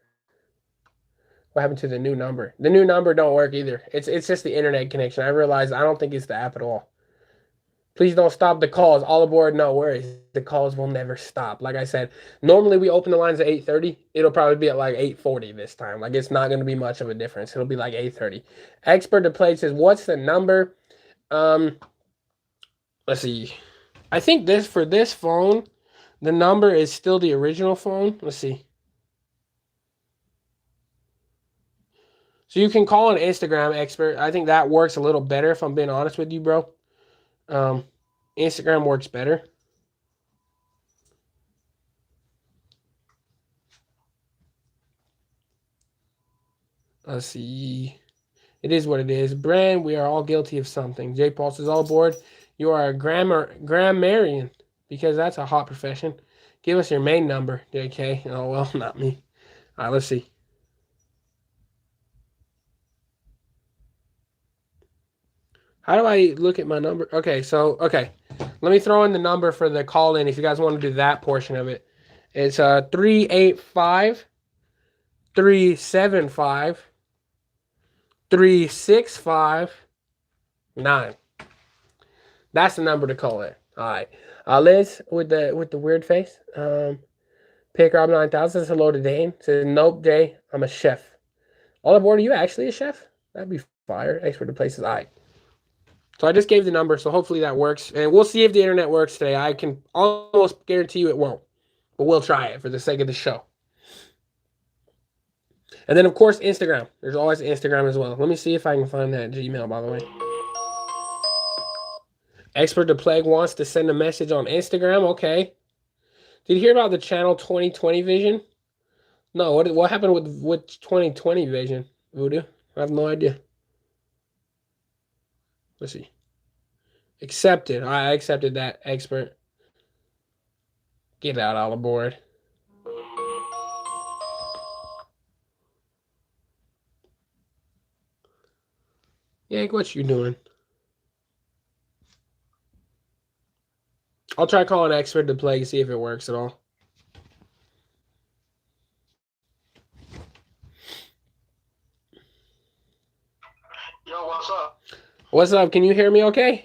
What happened to the new number? The new number don't work either. It's just the internet connection. I realize I don't think it's the app at all. Please don't stop the calls. All aboard, no worries. The calls will never stop. Like I said, normally we open the lines at 8:30. It'll probably be at like 8:40 this time. Like it's not going to be much of a difference. It'll be like 8:30. Expert to play says, what's the number? Let's see. I think for this phone, the number is still the original phone. Let's see. So you can call an Instagram expert. I think that works a little better if I'm being honest with you, bro. Instagram works better. Let's see. It is what it is. Brand, we are all guilty of something. J. Paul says, all aboard. You are a grammarian, because that's a hot profession. Give us your main number, JK. Oh, well, not me. All right, let's see. How do I look at my number? Okay, so, okay. Let me throw in the number for the call in if you guys want to do that portion of it. It's 385 375 3659. That's the number to call in. All right. Liz with the weird face. Pick Rob 9000 says hello to Dane. Says nope, Jay. I'm a chef. All aboard. Are you actually a chef? That'd be fire. Expert to places. All right. So I just gave the number, so hopefully that works. And we'll see if the internet works today. I can almost guarantee you it won't. But we'll try it for the sake of the show. And then, of course, Instagram. There's always Instagram as well. Let me see if I can find that Gmail, by the way. Expert the Plague wants to send a message on Instagram. Okay. Did you hear about the channel 2020 vision? No. What happened with 2020 vision, Voodoo? I have no idea. Let's see. Accepted. I accepted that, Expert. Get out all aboard. Yank, what you doing? I'll try calling Expert to play and see if it works at all. Yo, what's up? What's up? Can you hear me okay?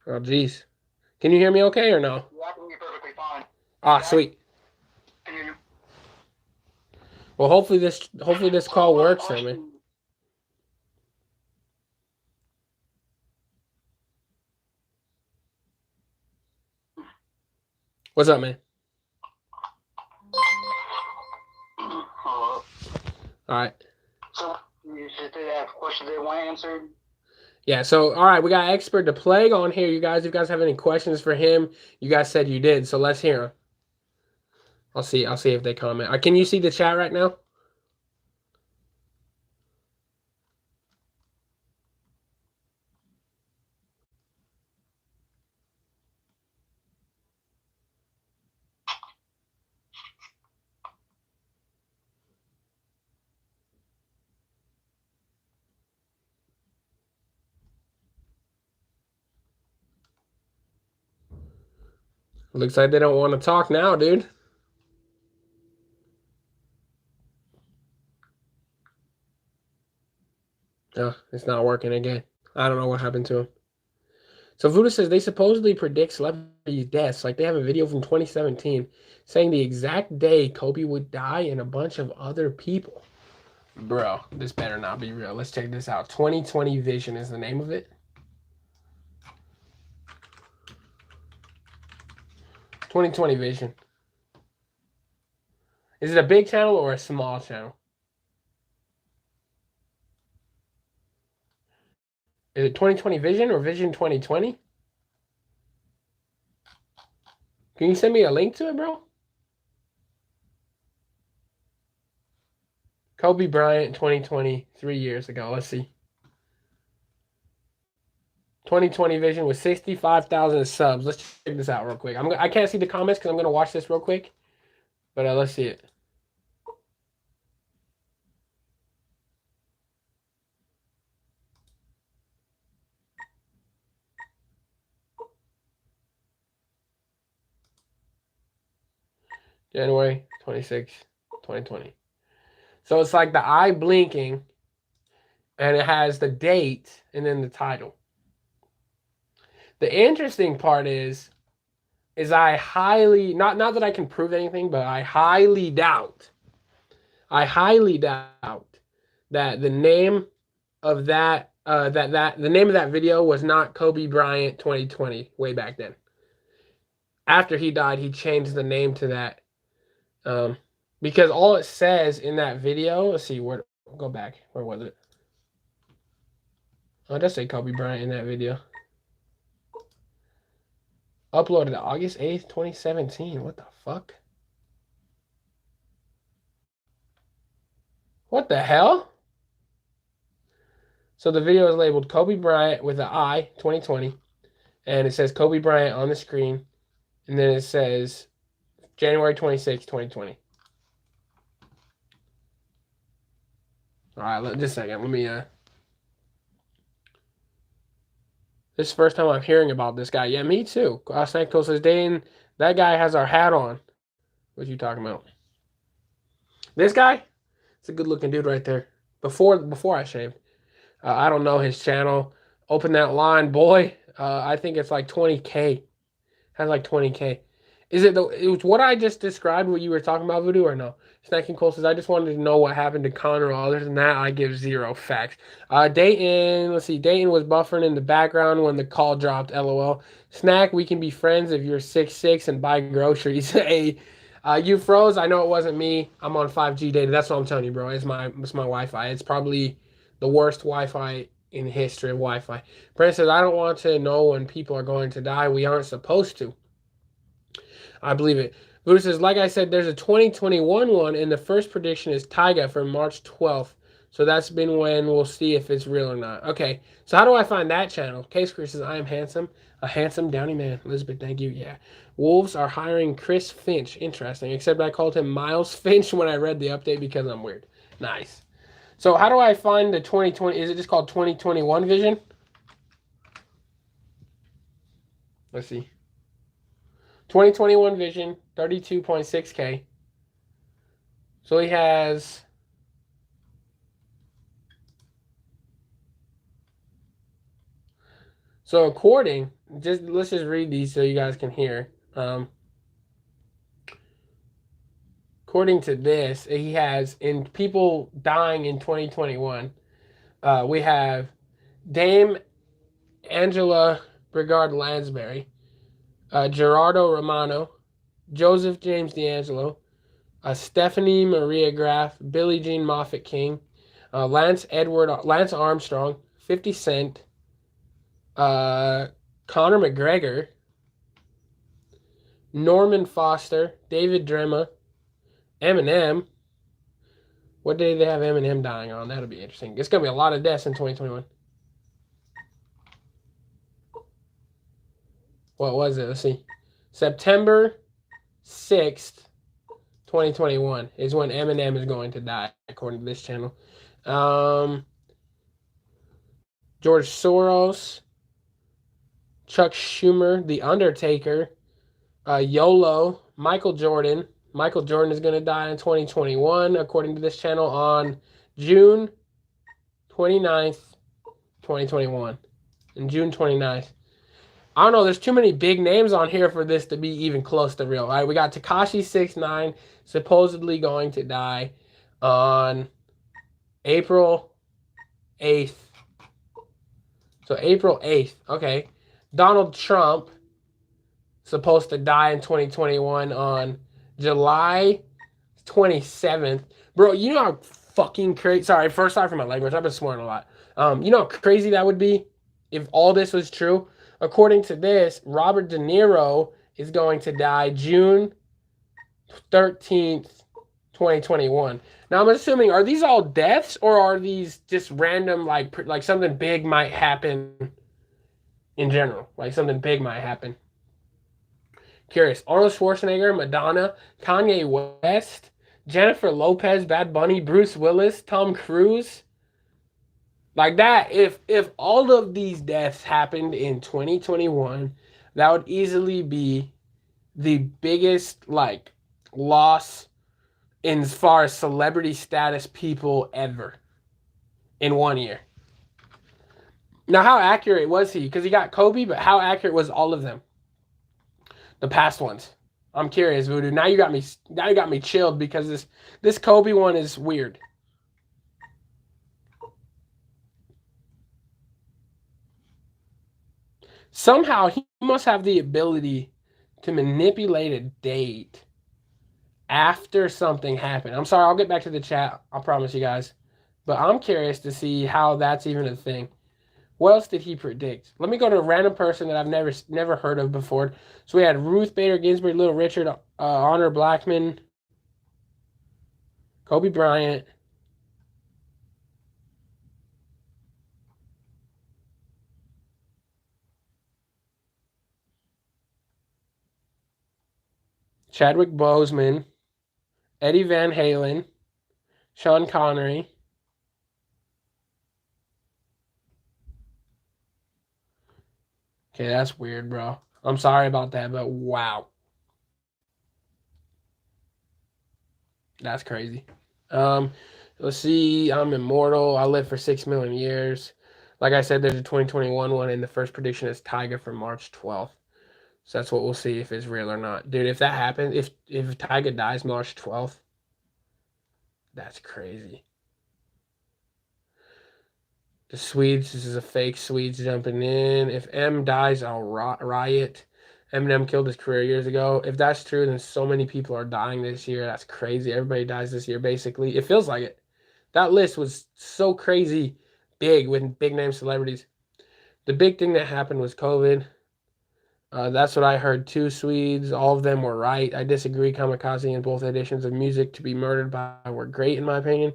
Oh, jeez. Can you hear me okay or no? Yeah, I can hear you perfectly fine. Ah, sweet. Can you? Well, hopefully this call works for me. What's up, man? All right. So, you said they have questions they want answered? Yeah, so, all right, we got Expert the Plague on here, you guys. If you guys have any questions for him, you guys said you did, so let's hear them. I'll see if they comment. Can you see the chat right now? Looks like they don't want to talk now, dude. Oh, it's not working again. I don't know what happened to him. So Voodoo says they supposedly predict celebrity deaths. Like they have a video from 2017 saying the exact day Kobe would die and a bunch of other people. Bro, this better not be real. Let's check this out. 2020 Vision is the name of it. 2020 Vision. Is it a big channel or a small channel? Is it 2020 Vision or Vision 2020? Can you send me a link to it, bro? Kobe Bryant 2020, 3 years ago. Let's see. 2020 Vision with 65,000 subs. Let's check this out real quick. I can't see the comments because I'm going to watch this real quick. But let's see it. January 26, 2020. So it's like the eye blinking, and it has the date and then the title. The interesting part is I highly, not that I can prove anything, but I highly doubt that the name of that the name of that video was not Kobe Bryant 2020 way back then. After he died, he changed the name to that. Because all it says in that video, let's see, go back. Where was it? Oh, it does say Kobe Bryant in that video. Uploaded August 8th, 2017. What the fuck? What the hell? So the video is labeled Kobe Bryant with an I, 2020. And it says Kobe Bryant on the screen. And then it says January 26, 2020. All right, just a second. Let me, this is the first time I'm hearing about this guy. Yeah, me too. Snake says, Dane, that guy has our hat on. What you talking about? This guy? It's a good looking dude right there. Before I shaved. I don't know his channel. Open that line, boy. I think it's like 20K. Has like 20K. Is it what I just described, what you were talking about, Voodoo, or no? Snacking Cole says, I just wanted to know what happened to Connor. Other than that, I give 0 facts. Dayton, let's see. Dayton was buffering in the background when the call dropped, LOL. Snack, we can be friends if you're 6'6" and buy groceries. Hey, you froze. I know it wasn't me. I'm on 5G data. That's what I'm telling you, bro. It's my Wi-Fi. It's probably the worst Wi-Fi in the history of Wi-Fi. Brent says, I don't want to know when people are going to die. We aren't supposed to. I believe it. Voodoo says, like I said, there's a 2021 one, and the first prediction is Tyga for March 12th. So that's been when we'll see if it's real or not. Okay, so how do I find that channel? Case Chris says, I am handsome. A handsome Downey man. Elizabeth, thank you. Yeah. Wolves are hiring Chris Finch. Interesting. Except I called him Miles Finch when I read the update because I'm weird. Nice. So how do I find the 2020? Is it just called 2021 Vision? Let's see. 2021 Vision, 32.6K. So he has... So according... let's just read these so you guys can hear. According to this, he has, in people dying in 2021, we have Dame Angela Brigard Lansbury, Gerardo Romano, Joseph James D'Angelo, Stephanie Maria Graff, Billie Jean Moffitt King, Lance Armstrong, 50 Cent, Conor McGregor, Norman Foster, David Drema, Eminem. What day do they have Eminem dying on? That'll be interesting. It's going to be a lot of deaths in 2021. What was it? Let's see. September 6th, 2021 is when Eminem is going to die, according to this channel. George Soros, Chuck Schumer, The Undertaker, YOLO, Michael Jordan. Michael Jordan is going to die in 2021, according to this channel, on June 29th, 2021. And June 29th. I don't know. There's too many big names on here for this to be even close to real. All right, we got Tekashi 6ix9ine supposedly going to die on April 8th. So April 8th. Okay. Donald Trump supposed to die in 2021 on July 27th. Bro, you know how fucking crazy... Sorry for my language. I've been swearing a lot. You know how crazy that would be if all this was true? According to this, Robert De Niro is going to die June 13th, 2021. Now, I'm assuming, are these all deaths, or are these just random, like something big might happen in general? Like something big might happen. Curious. Arnold Schwarzenegger, Madonna, Kanye West, Jennifer Lopez, Bad Bunny, Bruce Willis, Tom Cruise. Like that, if all of these deaths happened in 2021, that would easily be the biggest, loss in as far as celebrity status people ever in 1 year. Now, how accurate was he? Because he got Kobe, but how accurate was all of them? The past ones. I'm curious, Voodoo. Now you got me chilled because this Kobe one is weird. Somehow he must have the ability to manipulate a date after something happened. I'm sorry, I'll get back to the chat. I promise you guys. But I'm curious to see how that's even a thing. What else did he predict? Let me go to a random person that I've never heard of before. So we had Ruth Bader Ginsburg, Little Richard, Honor Blackman, Kobe Bryant, Chadwick Boseman, Eddie Van Halen, Sean Connery. Okay, that's weird, bro. I'm sorry about that, but wow. That's crazy. Let's see. I'm immortal. I live for 6 million years. Like I said, there's a 2021 one, and the first prediction is Tiger for March 12th. So that's what we'll see if it's real or not. Dude, if that happens, if Tiger dies March 12th, that's crazy. The Swedes, this is a fake Swedes jumping in. If M dies, I'll riot. Eminem killed his career years ago. If that's true, then so many people are dying this year. That's crazy. Everybody dies this year, basically. It feels like it. That list was so crazy big with big name celebrities. The big thing that happened was COVID. That's what I heard. 2 Swedes, all of them were right. I disagree. Kamikaze and both editions of Music to Be Murdered By were great, in my opinion.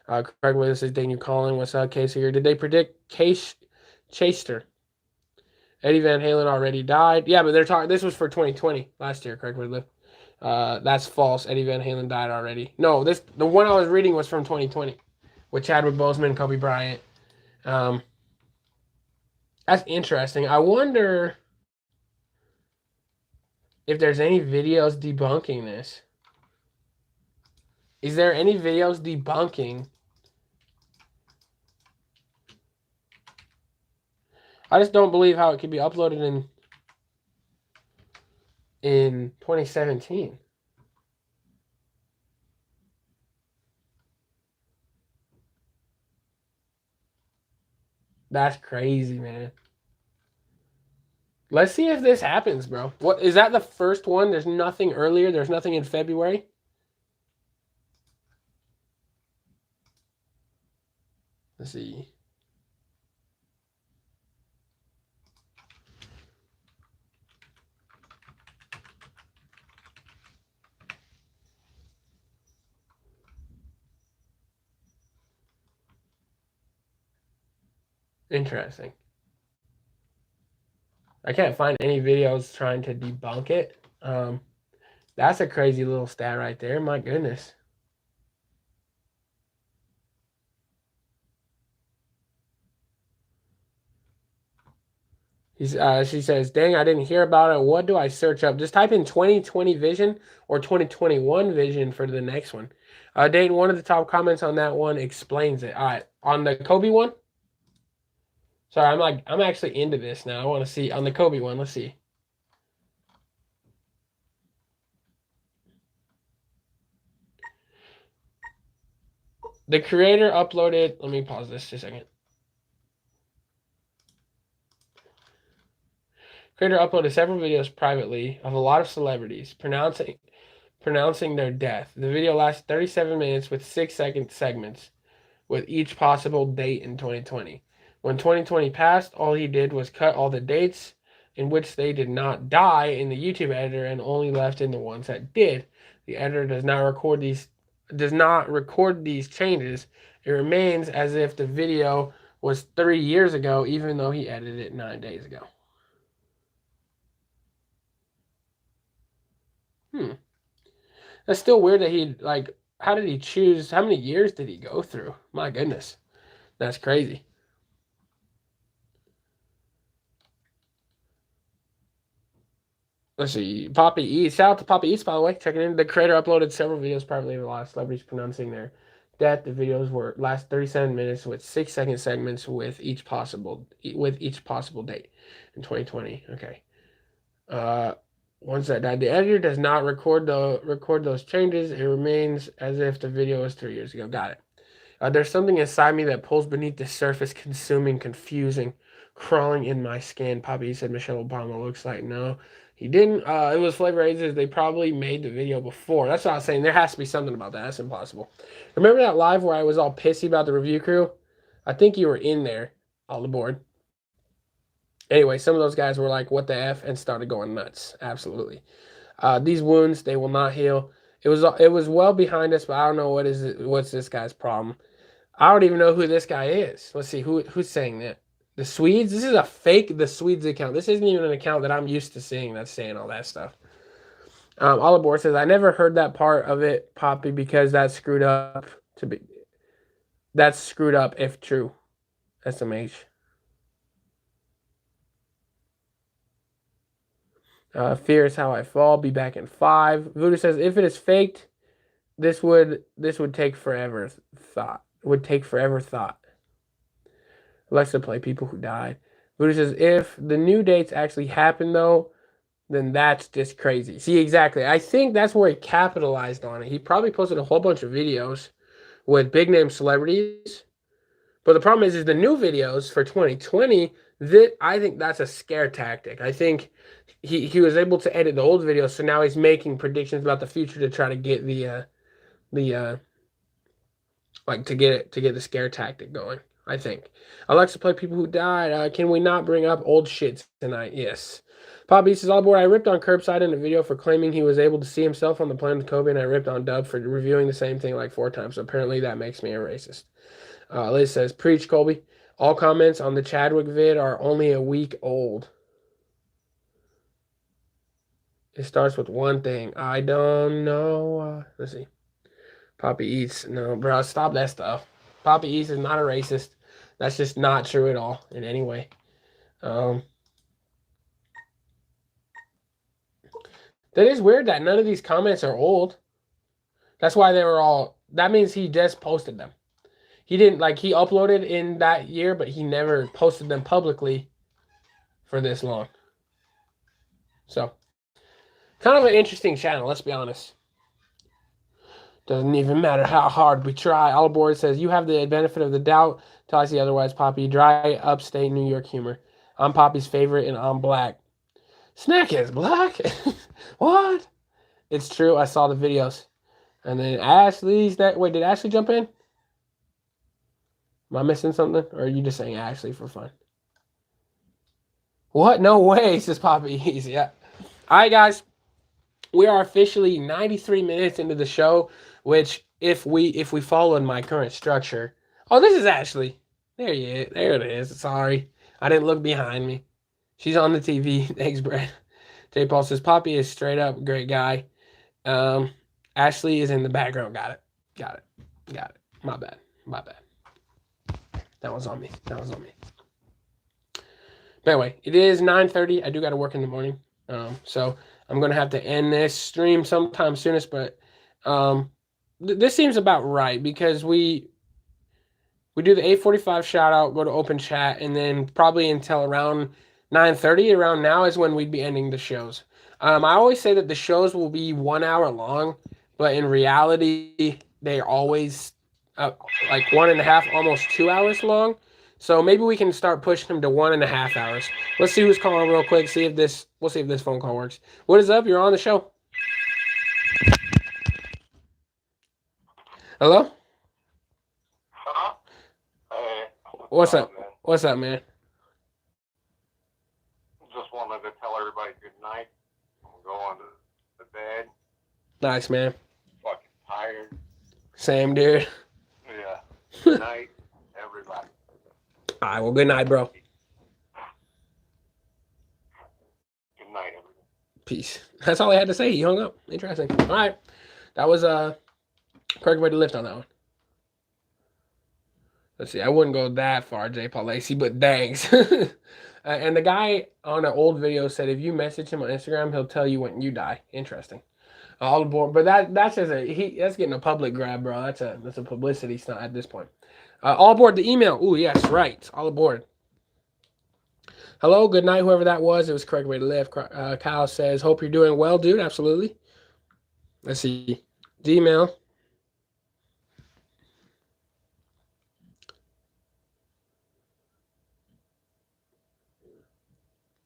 Craig Willis says, Daniel Collin, what's up? Casey here. Did they predict Case Chaster? Eddie Van Halen already died. Yeah, but they're talking. This was for 2020 last year. Craig Woodliff. That's false. Eddie Van Halen died already. No, the one I was reading was from 2020 with Chadwick Boseman, Kobe Bryant. That's interesting. I wonder if there's any videos debunking this. Is there any videos debunking? I just don't believe how it could be uploaded in 2017. That's crazy, man. Let's see if this happens, bro. What is that the first one? There's nothing earlier. There's nothing in February. Let's see. Interesting. I can't find any videos trying to debunk it. That's a crazy little stat right there. My goodness. She says, dang, I didn't hear about it. What do I search up? Just type in 2020 vision or 2021 vision for the next one. Dayton, one of the top comments on that one explains it. All right, on the Kobe one. Sorry, I'm actually into this now. I want to see on the Kobe one. Let's see. The creator uploaded. Let me pause this just a second. Creator uploaded several videos privately of a lot of celebrities pronouncing their death. The video lasts 37 minutes with 6-second segments with each possible date in 2020. When 2020 passed, all he did was cut all the dates in which they did not die in the YouTube editor and only left in the ones that did. The editor does not record these changes. It remains as if the video was 3 years ago, even though he edited it 9 days ago. That's still weird that he, how did he choose? How many years did he go through? My goodness. That's crazy. Let's see. Poppy Eats. Shout out to Poppy Eats, by the way. Checking in. The creator uploaded several videos privately of a lot of celebrities pronouncing their death. The videos last 37 minutes with 6-second segments with each possible date in 2020. Okay. Once that died, the editor does not record those changes. It remains as if the video was 3 years ago. Got it. There's something inside me that pulls beneath the surface, consuming, confusing, crawling in my skin. Poppy said Michelle Obama looks like. No, he didn't. It was Flavor Ages. They probably made the video before. That's what I was saying. There has to be something about that. That's impossible. Remember that live where I was all pissy about the review crew? I think you were in there, all aboard. Anyway, some of those guys were like, what the F, and started going nuts. Absolutely. These wounds, they will not heal. It was well behind us, but I don't know what's this guy's problem. I don't even know who this guy is. Let's see, who's saying that? The Swedes? This is a fake The Swedes account. This isn't even an account that I'm used to seeing that's saying all that stuff. Olive Board says, I never heard that part of it, Poppy, because that's screwed up to be. That's screwed up if true. SMH. Fear is how I fall. Be back in 5. Voodoo says, if it is faked, this would take forever thought. Would take forever thought. Alexa play people who died. Voodoo says, if the new dates actually happen though, then that's just crazy. See, exactly. I think that's where he capitalized on it. He probably posted a whole bunch of videos with big name celebrities. But the problem is the new videos for 2020, that I think that's a scare tactic. I think he was able to edit the old videos, so now he's making predictions about the future to try to get the to get the scare tactic going. I think. Alexa play people who died. Can we not bring up old shit tonight? Yes. Poppy says, all aboard. I ripped on Curbside in a video for claiming he was able to see himself on the plane with Kobe, and I ripped on Dub for reviewing the same thing like 4 times. So apparently that makes me a racist. Liz says, preach, Colby. All comments on the Chadwick vid are only a week old. It starts with one thing. I don't know. Let's see. Poppy Eats. No, bro, stop that stuff. Poppy Eats is not a racist. That's just not true at all in any way. That is weird that none of these comments are old. That's why they were all... That means he just posted them. He didn't, he uploaded in that year, but he never posted them publicly for this long. So, kind of an interesting channel, let's be honest. Doesn't even matter how hard we try. All aboard says, you have the benefit of the doubt. Till I see otherwise, Poppy. Dry upstate New York humor. I'm Poppy's favorite, and I'm black. Snack is black? What? It's true, I saw the videos. And then Ashley's that... Wait, did Ashley jump in? Am I missing something? Or are you just saying Ashley for fun? What? No way, says Poppy. Yeah. All right, guys. We are officially 93 minutes into the show, which if we followed my current structure... Oh, this is Ashley. There it is. Sorry. I didn't look behind me. She's on the TV. Thanks, Brett. J. Paul says, Poppy is straight up great guy. Ashley is in the background. Got it. My bad. That was on me. But anyway, it is 9:30. I do got to work in the morning. So I'm going to have to end this stream sometime soonest. But this seems about right because we do the 8:45 shout out, go to open chat, and then probably until around 9:30, around now is when we'd be ending the shows. I always say that the shows will be 1 hour long, but in reality, they're always... 1.5, almost 2 hours long. So maybe we can start pushing them to 1.5 hours. Let's see who's calling real quick. We'll see if this phone call works. What is up? You're on the show. Hello? Hey, What's up? Man? What's up, man? Just wanted to tell everybody good night. I'm going to bed. Nice, man. Fucking tired. Same, dude. Yeah. Good night, everybody. All right, well, good night, bro. Good night, everybody. Peace. That's all I had to say. He hung up. Interesting. All right. That was correct way to lift on that one. Let's see. I wouldn't go that far, J. Paul Lacey, but thanks. And the guy on an old video said if you message him on Instagram, he'll tell you when you die. Interesting. All aboard, but that's just that's getting a public grab, bro. That's a publicity stunt at this point. All aboard the email. Ooh, yes, right. All aboard. Hello, good night, whoever that was. It was correct way to live. Kyle says, hope you're doing well, dude. Absolutely. Let's see. The email.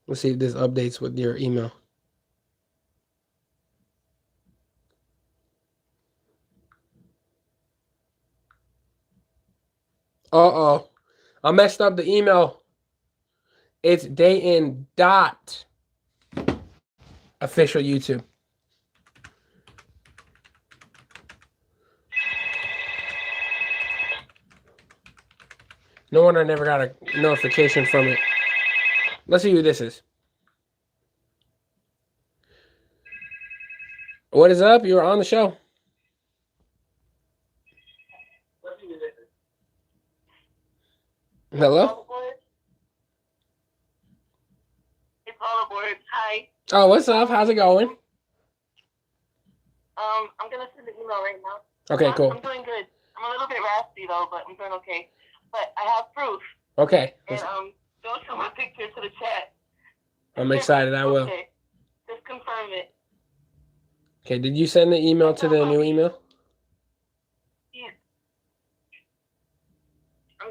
Let's see if this updates with your email. Uh-oh. I messed up the email. It's Dayton dot official YouTube. No wonder I never got a notification from it. Let's see who this is. What is up? You're on the show. Hello? It's all aboard. Hi. Oh, what's up? How's it going? I'm gonna send an email right now. Okay, cool. I'm doing good. I'm a little bit raspy though, but I'm doing okay. But I have proof. Okay. And don't show my picture to the chat. I'm excited. I will. Okay. Just confirm it. Okay, did you send the email to the new email? Yeah. You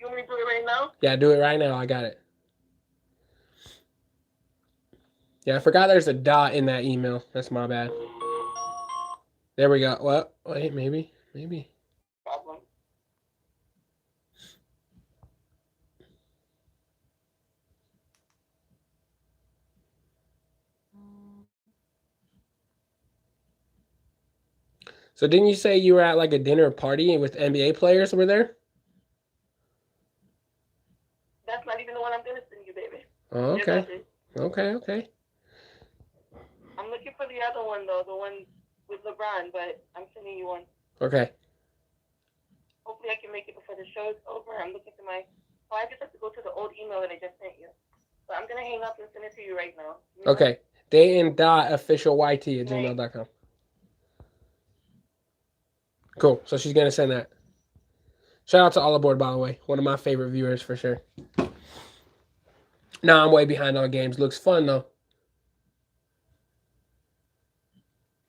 want me to do it right now? Yeah, do it right now. I got it. Yeah, I forgot there's a dot in that email. That's my bad. There we go. Well, wait, maybe. Problem. So didn't you say you were at like a dinner party with NBA players were there? That's not even the one I'm gonna send you, baby. Oh, okay. Okay. I'm looking for the other one though, the one with LeBron, but I'm sending you one. Okay. Hopefully I can make it before the show is over. I'm looking for my... Oh, I just have to go to the old email that I just sent you. But I'm going to hang up and send it to you right now. Okay. Dayton.officialyt@gmail.com. Cool. So she's going to send that. Shout out to All Aboard, by the way. One of my favorite viewers for sure. Now I'm way behind on games. Looks fun, though.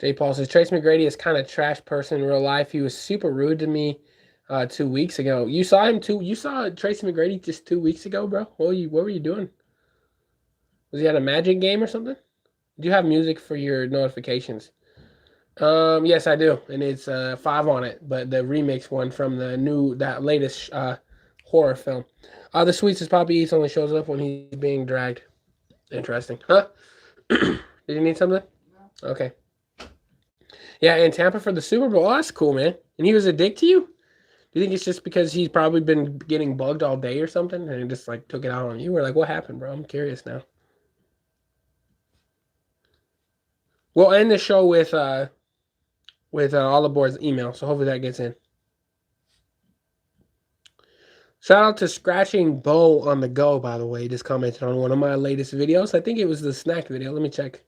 J. Paul says, Trace McGrady is kind of trash person in real life. He was super rude to me 2 weeks ago. You saw him too? You saw Tracy McGrady just 2 weeks ago, bro? What were you doing? Was he at a Magic game or something? Do you have music for your notifications? Yes, I do. And it's 5 on it, but the remix one from that latest horror film. The Sweetest Poppy Eats only shows up when he's being dragged. Interesting. Huh? Did you need something? No. Okay. Yeah, in Tampa for the Super Bowl. Oh, that's cool, man. And he was a dick to you? Do you think it's just because he's probably been getting bugged all day or something, and he just like took it out on you? Or like, what happened, bro? I'm curious now. We'll end the show with All Aboard's email, so hopefully that gets in. Shout out to Scratching Bow on the Go, by the way. Just commented on one of my latest videos. I think it was the snack video. Let me check.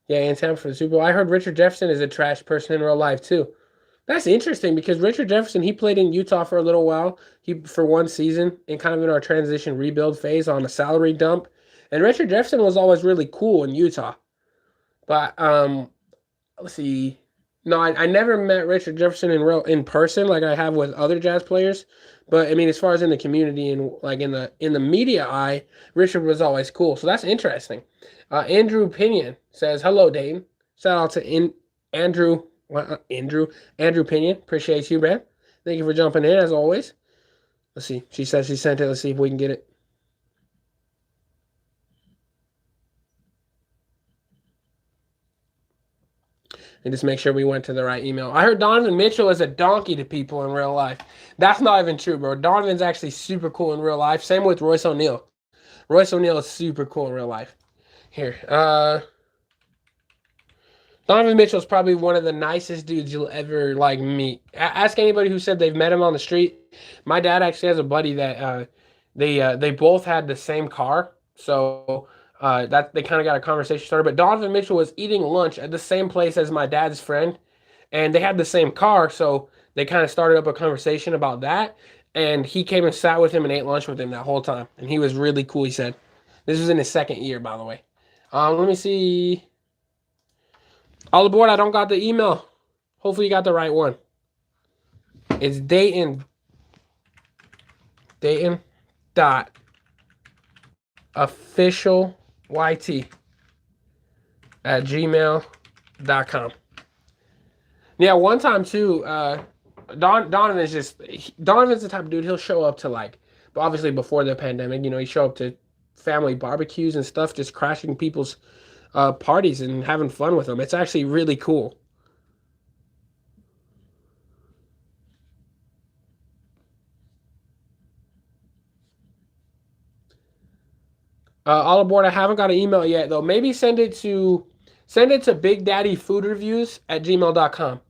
Yeah, in Tampa for the Super Bowl. I heard Richard Jefferson is a trash person in real life, too. That's interesting because Richard Jefferson, he played in Utah for a little while. For 1 season and kind of in our transition rebuild phase on a salary dump. And Richard Jefferson was always really cool in Utah. But let's see. No, I never met Richard Jefferson in person like I have with other Jazz players. But I mean, as far as in the community and like in the media eye, Richard was always cool. So that's interesting. Andrew Pinion says, "Hello, Dayton." Shout out to Andrew Pinion. Appreciate you, man. Thank you for jumping in as always. Let's see. She says she sent it. Let's see if we can get it. And just make sure we went to the right email. I heard Donovan Mitchell is a donkey to people in real life. That's not even true, bro. Donovan's actually super cool in real life. Same with Royce O'Neal. Royce O'Neal is super cool in real life. Here. Donovan Mitchell is probably one of the nicest dudes you'll ever like meet. Ask anybody who said they've met him on the street. My dad actually has a buddy that they both had the same car. So that they kind of got a conversation started. But Donovan Mitchell was eating lunch at the same place as my dad's friend, and they had the same car, so they kind of started up a conversation about that. And he came and sat with him and ate lunch with him that whole time, and he was really cool. He said, "This was in his 2nd year, by the way." Let me see. All aboard. I don't got the email. Hopefully you got the right one. It's Dayton. Dayton.officialyt@gmail.com. Yeah, one time too, Donovan's the type of dude, he'll show up to like, obviously before the pandemic, he show up to family barbecues and stuff, just crashing people's parties and having fun with them. It's actually really cool. All aboard. I haven't got an email yet though. Maybe send it to Send it to BigDaddyFoodReviews@gmail.com.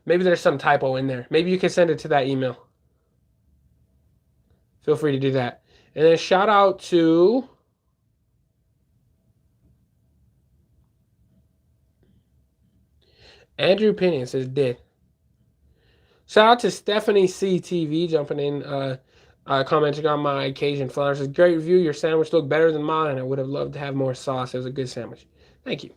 Maybe there's some typo in there. Maybe you can send it to that email. Feel free to do that. And then shout out to Andrew Pinion says did. Shout out to Stephanie CTV jumping in, commenting on my Cajun flour. Says great review. Your sandwich looked better than mine. I would have loved to have more sauce. It was a good sandwich. Thank you.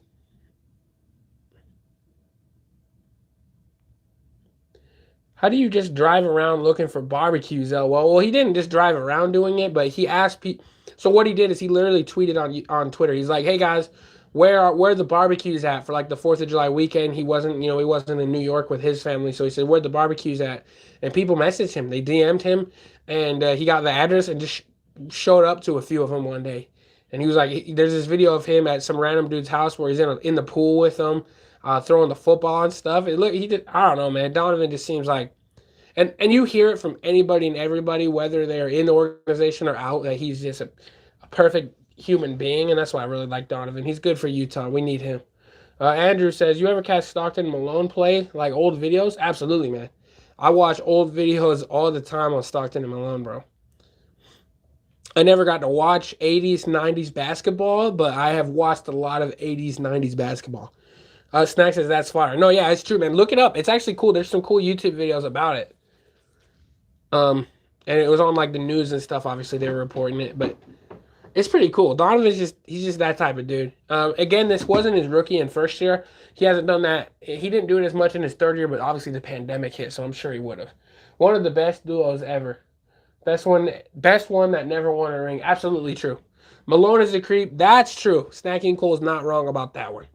How do you just drive around looking for barbecues, LOL? Well, he didn't just drive around doing it, but he asked people. So what he did is he literally tweeted on Twitter. He's like, "Hey guys, where are the barbecues at for like the 4th of July weekend?" He wasn't in New York with his family, so he said, "Where the barbecues at?" And people messaged him. They DM'd him, and he got the address and just showed up to a few of them one day. And he was like, "There's this video of him at some random dude's house where he's in the pool with them." Throwing the football and stuff. I don't know, man. Donovan just seems like, and you hear it from anybody and everybody, whether they're in the organization or out, that he's just a perfect human being, and that's why I really like Donovan. He's good for Utah. We need him. Andrew says, you ever catch Stockton Malone play, like old videos? Absolutely, man. I watch old videos all the time on Stockton and Malone, bro. I never got to watch 80s, 90s basketball, but I have watched a lot of 80s, 90s basketball. Snack says that's fire. No, yeah, it's true, man. Look it up. It's actually cool. There's some cool YouTube videos about it. And it was on like the news and stuff. Obviously, they were reporting it, but it's pretty cool. Donovan's he's just that type of dude. Again, this wasn't his rookie and first year. He hasn't done that. He didn't do it as much in his 3rd year, but obviously the pandemic hit, so I'm sure he would have. One of the best duos ever. Best one that never won a ring. Absolutely true. Malone is a creep. That's true. Snacking Cole's not wrong about that one.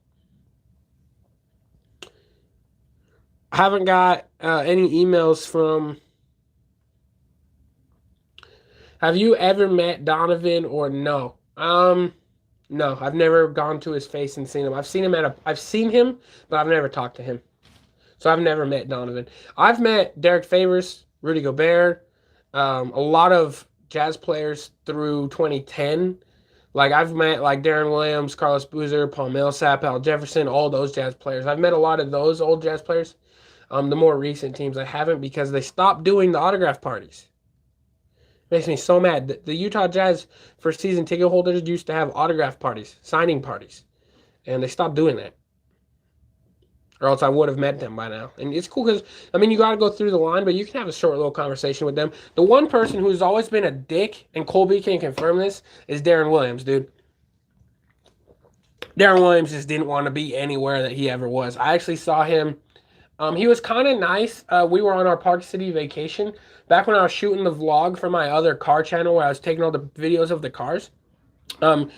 I haven't got any emails from... Have you ever met Donovan or no? No, I've never gone to his face and seen him. I've seen him, but I've never talked to him. So I've never met Donovan. I've met Derek Favors, Rudy Gobert, a lot of Jazz players through 2010. Like I've met like Darren Williams, Carlos Boozer, Paul Millsap, Al Jefferson, all those Jazz players. I've met a lot of those old Jazz players. The more recent teams I haven't because they stopped doing the autograph parties. Makes me so mad. The Utah Jazz for season ticket holders used to have autograph parties, signing parties, and they stopped doing that. Or else I would have met them by now. And it's cool because, I mean, you got to go through the line, but you can have a short little conversation with them. The one person who's always been a dick, and Colby can confirm this, is Darren Williams, dude. Darren Williams just didn't want to be anywhere that he ever was. I actually saw him. He was kind of nice. We were on our Park City vacation. Back when I was shooting the vlog for my other car channel where I was taking all the videos of the cars. Darren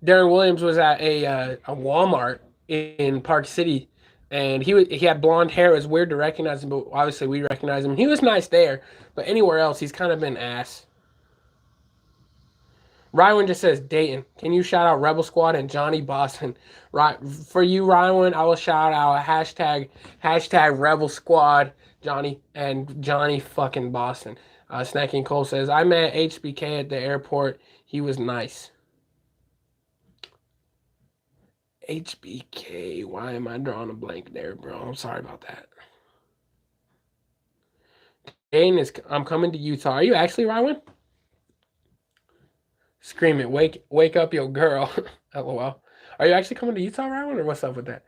Williams was at a Walmart in Park City. And he had blonde hair. It was weird to recognize him, but obviously we recognize him. He was nice there, but anywhere else, he's kind of been ass. Rywan just says, Dayton, can you shout out Rebel Squad and Johnny Boston? Right, for you, Rywan, I will shout out hashtag Rebel Squad, Johnny fucking Boston. Snacking Cole says, I met HBK at the airport. He was nice. HBK, why am I drawing a blank there, bro? I'm sorry about that. Dane I'm coming to Utah. Are you actually, Rywan? Scream it, wake up your girl. LOL. Are you actually coming to Utah, Rywan, or what's up with that?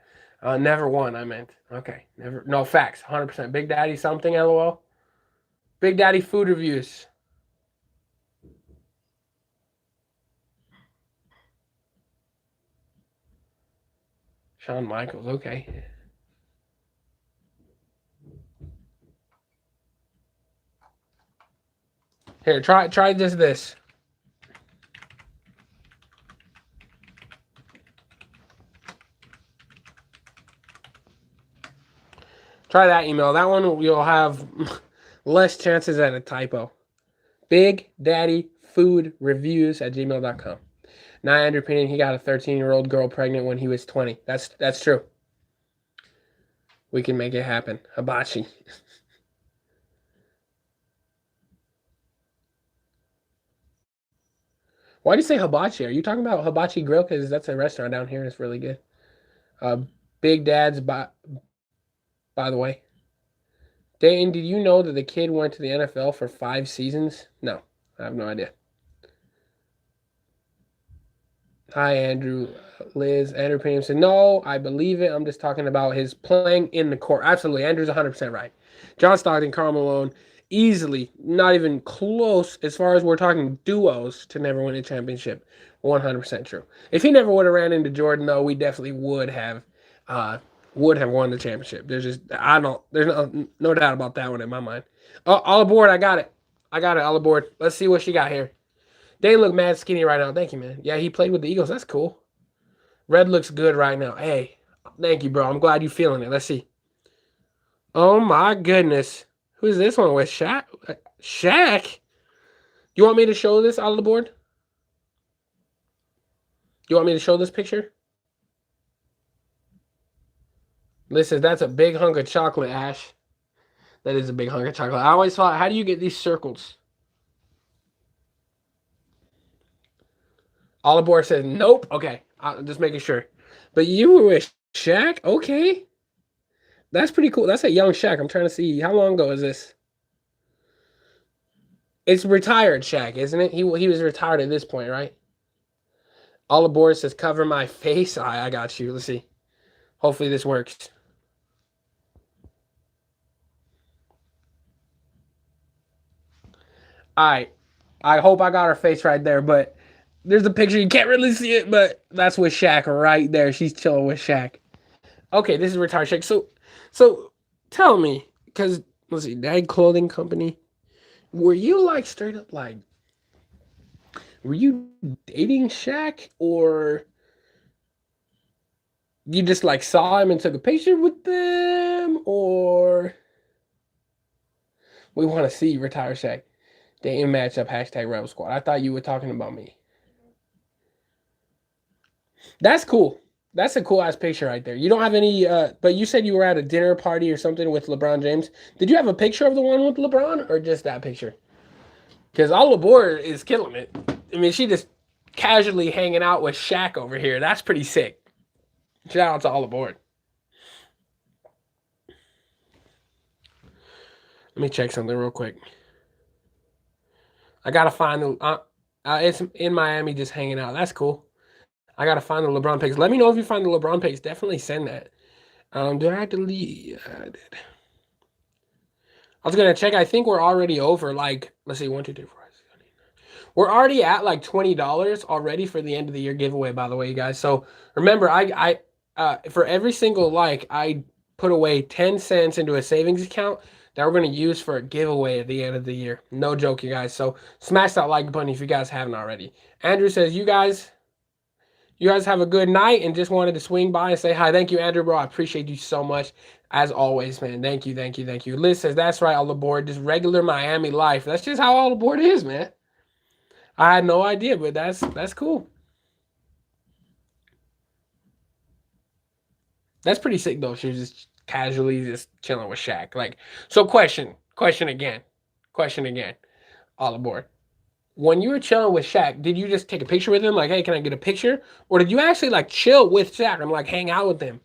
Never won, I meant. Okay, never. No, facts, 100%. Big Daddy something, LOL. Big Daddy food reviews. Shawn Michaels, okay. Here, try just this. Try that email. That one you'll have less chances at a typo. Big Daddy Food Reviews at gmail.com. Now Andrew Pinion, he got a 13-year-old girl pregnant when he was 20. That's true. We can make it happen. Hibachi. Why do you say hibachi? Are you talking about Hibachi Grill? Because that's a restaurant down here and it's really good. Big Dad's by the way. Dayton, did you know that the kid went to the NFL for 5 seasons? No, I have no idea. Hi, Andrew. Liz. Andrew Payne said, no, I believe it. I'm just talking about his playing in the court. Absolutely. Andrew's 100% right. John Stockton, Karl Malone, easily, not even close as far as we're talking duos to never win a championship. 100% true. If he never would have ran into Jordan, though, we definitely would have won the championship. There's no doubt about that one in my mind. Oh, all aboard. I got it. All aboard. Let's see what she got here. Dane look mad skinny right now. Thank you, man. Yeah, he played with the Eagles. That's cool. Red looks good right now. Hey, thank you, bro. I'm glad you're feeling it. Let's see. Oh, my goodness. Who's this one with? Shaq? Shaq? You want me to show this on the board? You want me to show this picture? Listen, that's a big hunk of chocolate, Ash. That is a big hunk of chocolate. I always thought, how do you get these circles? All aboard says, nope. Okay, I'm just making sure. But you were with Shaq? Okay. That's pretty cool. That's a young Shaq. I'm trying to see. How long ago is this? It's retired Shaq, isn't it? He was retired at this point, right? All aboard says, cover my face. I got you. Let's see. Hopefully this works. All right. I hope I got her face right there, but there's a picture. You can't really see it, but that's with Shaq right there. She's chilling with Shaq. Okay, this is retired Shaq. So tell me, because, let's see, Dad Clothing Company, were you like straight up like, were you dating Shaq, or you just like saw him and took a picture with them, or we want to see retired Shaq? Dating matchup, hashtag Rebel Squad. I thought you were talking about me. That's cool. That's a cool ass picture right there. You don't have any, but you said you were at a dinner party or something with LeBron James. Did you have a picture of the one with LeBron, or just that picture? Because all aboard is killing it. I mean, she just casually hanging out with Shaq over here. That's pretty sick. Shout out to all aboard. Let me check something real quick. I gotta find the. It's in Miami, just hanging out. That's cool. I gotta find the LeBron pics. Let me know if you find the LeBron pics. Definitely send that. Did I delete? Yeah, I did. I was gonna check. I think we're already over. Like, let's see, 1, 2, 3, 4. 5, 6, 7, 8, 9. We're already at like $20 already for the end of the year giveaway. By the way, you guys. So remember, I for every single like, I put away 10 cents into a savings account that we're going to use for a giveaway at the end of the year. No joke, you guys. So smash that like button if you guys haven't already. Andrew says, you guys have a good night, and just wanted to swing by and say hi. Thank you, Andrew, bro. I appreciate you so much. As always, man. Thank you, thank you, thank you. Liz says, that's right, all aboard. Just regular Miami life. That's just how all aboard is, man. I had no idea, but that's cool. That's pretty sick, though. She was just casually just chilling with Shaq. Like, so question again. All aboard. When you were chilling with Shaq, did you just take a picture with him? Like, hey, can I get a picture? Or did you actually like chill with Shaq and like hang out with him?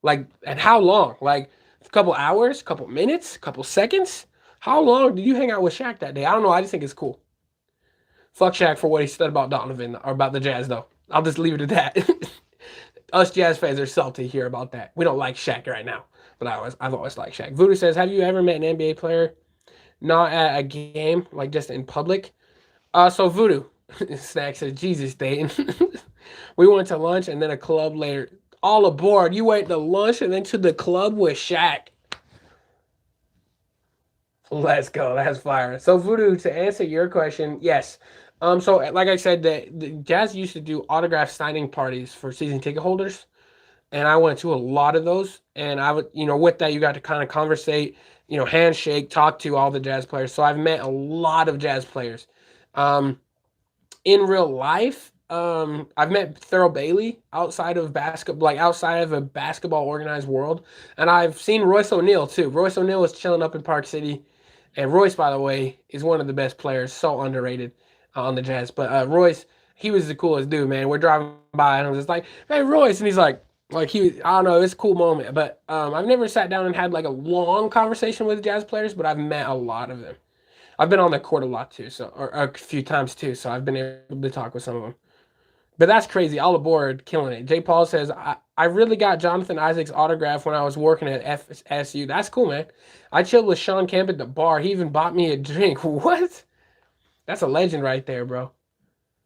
Like, and how long? Like a couple hours, couple minutes, couple seconds? How long did you hang out with Shaq that day? I don't know. I just think it's cool. Fuck Shaq for what he said about Donovan or about the Jazz, though. I'll just leave it at that. Us Jazz fans are salty here about that. We don't like Shaq right now, but I've always liked Shaq. Voodoo says, have you ever met an NBA player not at a game, like just in public? So Voodoo Snack says, Jesus, Dayton. We went to lunch and then a club later. All aboard. You went to lunch and then to the club with Shaq. Let's go. That's fire. So Voodoo, to answer your question, yes. So like I said, the Jazz used to do autograph signing parties for season ticket holders, and I went to a lot of those. And I would, with that, you got to kind of conversate, handshake, talk to all the Jazz players. So I've met a lot of Jazz players. In real life, I've met Darrel Bailey outside of basketball, like outside of a basketball organized world, and I've seen Royce O'Neal too. Royce O'Neal was chilling up in Park City, and Royce, by the way, is one of the best players, so underrated on the Jazz. But Royce, he was the coolest dude, man. We're driving by, and I was just like, "Hey, Royce," and he's like, Like I don't know, it's a cool moment. But I've never sat down and had like a long conversation with Jazz players, but I've met a lot of them. I've been on the court a lot too, so or a few times too, so I've been able to talk with some of them. But that's crazy. All aboard, killing it. Jay Paul says, I really got Jonathan Isaac's autograph when I was working at FSU. That's cool, man. I chilled with Sean Kemp at the bar. He even bought me a drink. What? That's a legend right there, bro.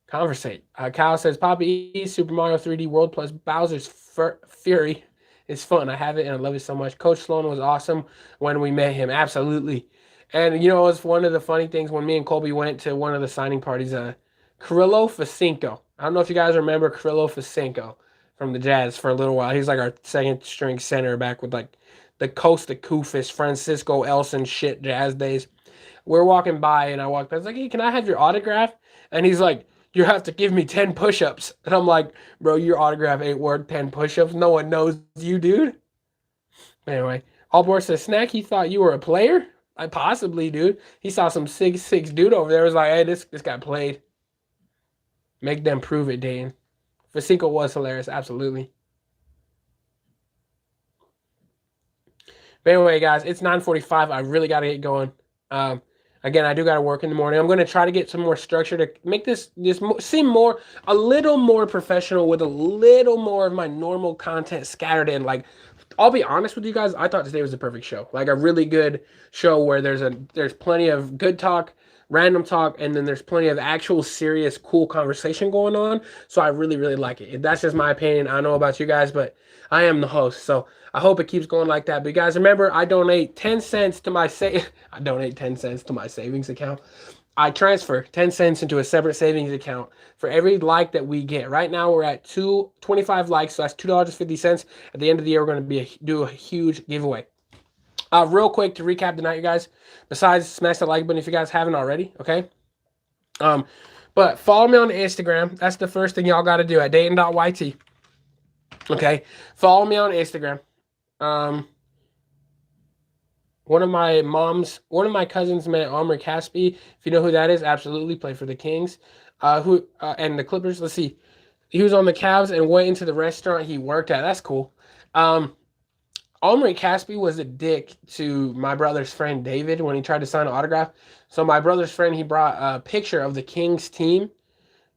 Conversate. Kyle says, Poppy E, Super Mario 3D World plus Bowser's Fury is fun. I have it and I love it so much. Coach Sloan was awesome when we met him. Absolutely. And, you know, it's one of the funny things when me and Colby went to one of the signing parties, Carrillo Facinko. I don't know if you guys remember Carrillo Facinko from the Jazz for a little while. He's like our second string center back with like the Costa Koufis, Francisco Elson shit Jazz days. We're walking by and I walked by. I was like, hey, can I have your autograph? And he's like, you have to give me 10 push-ups. And I'm like, bro, your autograph ain't worth 10 push-ups. No one knows you, dude. Anyway, Allboard says, Snack, he thought you were a player? I possibly, dude. He saw some 6'6" dude over there. Was like, hey, this guy played. Make them prove it, Dayton. Facinko was hilarious, absolutely. But anyway, guys, it's 9:45. I really got to get going. Again, I do got to work in the morning. I'm going to try to get some more structure to make this seem a little more professional with a little more of my normal content scattered in. Like, I'll be honest with you guys, I thought today was the perfect show. Like a really good show where there's plenty of good talk, random talk, and then there's plenty of actual serious, cool conversation going on. So I really, really like it. That's just my opinion. I don't know about you guys, but I am the host. So I hope it keeps going like that. But guys, remember, I donate 10 cents to my savings account. I transfer 10 cents into a separate savings account for every like that we get. Right now, we're at 25 likes, so that's $2.50. At the end of the year, we're going to do a huge giveaway. Real quick to recap tonight, you guys. Besides, smash the like button if you guys haven't already, okay? But follow me on Instagram. That's the first thing y'all got to do at Dayton.yt. Okay? Follow me on Instagram. One of my cousins met Omri Caspi. If you know who that is, absolutely. Played for the Kings. And the Clippers. Let's see. He was on the Cavs and went into the restaurant he worked at. That's cool. Omri Caspi was a dick to my brother's friend David when he tried to sign an autograph. So my brother's friend, he brought a picture of the Kings team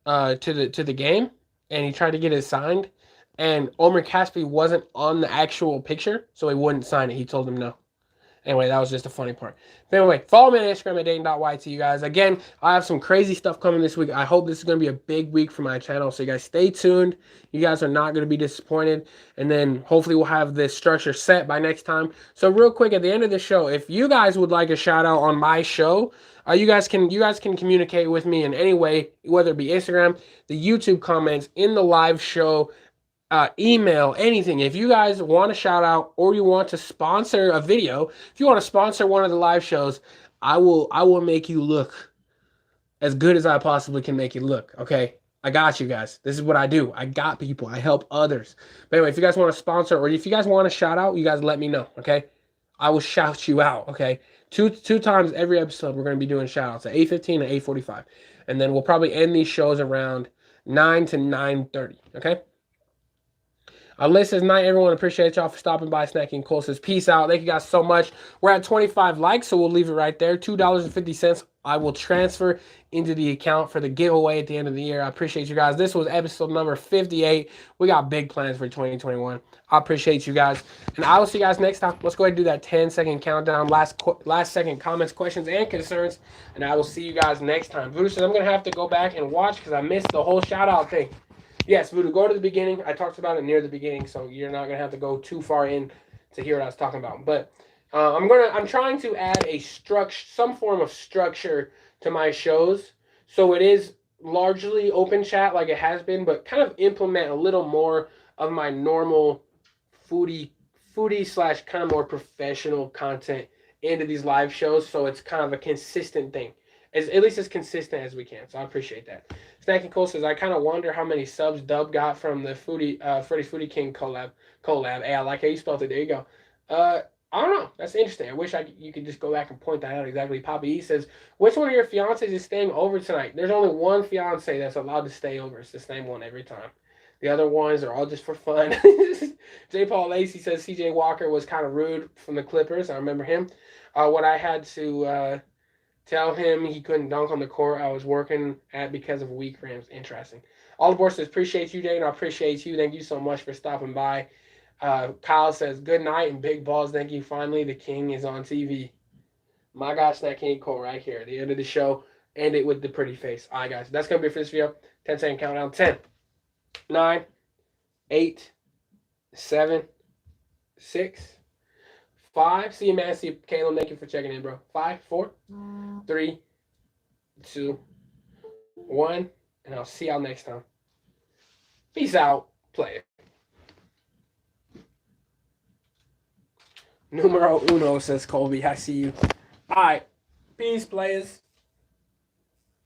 to the game, and he tried to get it signed. And Omri Caspi wasn't on the actual picture, so he wouldn't sign it. He told him no. Anyway, that was just a funny part. But anyway, follow me on Instagram at Dayton.yt, you guys. Again, I have some crazy stuff coming this week. I hope this is going to be a big week for my channel. So you guys stay tuned. You guys are not going to be disappointed. And then hopefully we'll have this structure set by next time. So real quick, at the end of the show, if you guys would like a shout out on my show, you guys can communicate with me in any way, whether it be Instagram, the YouTube comments, in the live show, email, anything. If you guys want a shout out or you want to sponsor a video, if you want to sponsor one of the live shows, I will make you look as good as I possibly can make you look. Okay, I got you guys. This is what I do. I got people. I help others. But anyway, if you guys want to sponsor or if you guys want a shout out, you guys let me know. Okay, I will shout you out. Okay, two times every episode we're going to be doing shout outs at 8:15 and 8:45, and then we'll probably end these shows around 9 to 9:30. Okay. This is night, everyone. Appreciate y'all for stopping by. Snacking Cole says, peace out. Thank you guys so much. We're at 25 likes, so we'll leave it right there. $2.50 I will transfer into the account for the giveaway at the end of the year. I appreciate you guys. This was episode number 58. We got big plans for 2021. I appreciate you guys. And I will see you guys next time. Let's go ahead and do that 10-second countdown. Last second comments, questions, and concerns. And I will see you guys next time. Voodoo says, I'm going to have to go back and watch because I missed the whole shout-out thing. Yes, Voodoo, go to the beginning. I talked about it near the beginning, so you're not gonna have to go too far in to hear what I was talking about. But I'm trying to add some form of structure to my shows, so it is largely open chat like it has been, but kind of implement a little more of my normal foodie / kind of more professional content into these live shows, so it's kind of a consistent thing. At least as consistent as we can. So I appreciate that. Snacking Cole says, I kind of wonder how many subs Dub got from the Freddy Foodie King collab. Hey, I like how you spelled it. There you go. I don't know. That's interesting. I wish you could just go back and point that out exactly. Poppy E says, which one of your fiancés is staying over tonight? There's only one fiancé that's allowed to stay over. It's the same one every time. The other ones are all just for fun. J. Paul Lacey says C.J. Walker was kind of rude from the Clippers. I remember him. When I had to tell him he couldn't dunk on the court I was working at because of weak rims. Interesting. All aboard says, appreciate you, Dayton. I appreciate you. Thank you so much for stopping by. Kyle says, good night and big balls. Thank you. Finally, the king is on TV. My gosh, that king call right here at the end of the show. End it with the pretty face. All right, guys. That's going to be it for this video. 10-second countdown. 10, 9, 8, 7, 6, 5. See you, man. See you, Caleb. Thank you for checking in, bro. 5, 4, 3, 2, 1. And I'll see y'all next time. Peace out, player. Numero uno, says Colby. I see you. All right. Peace, players.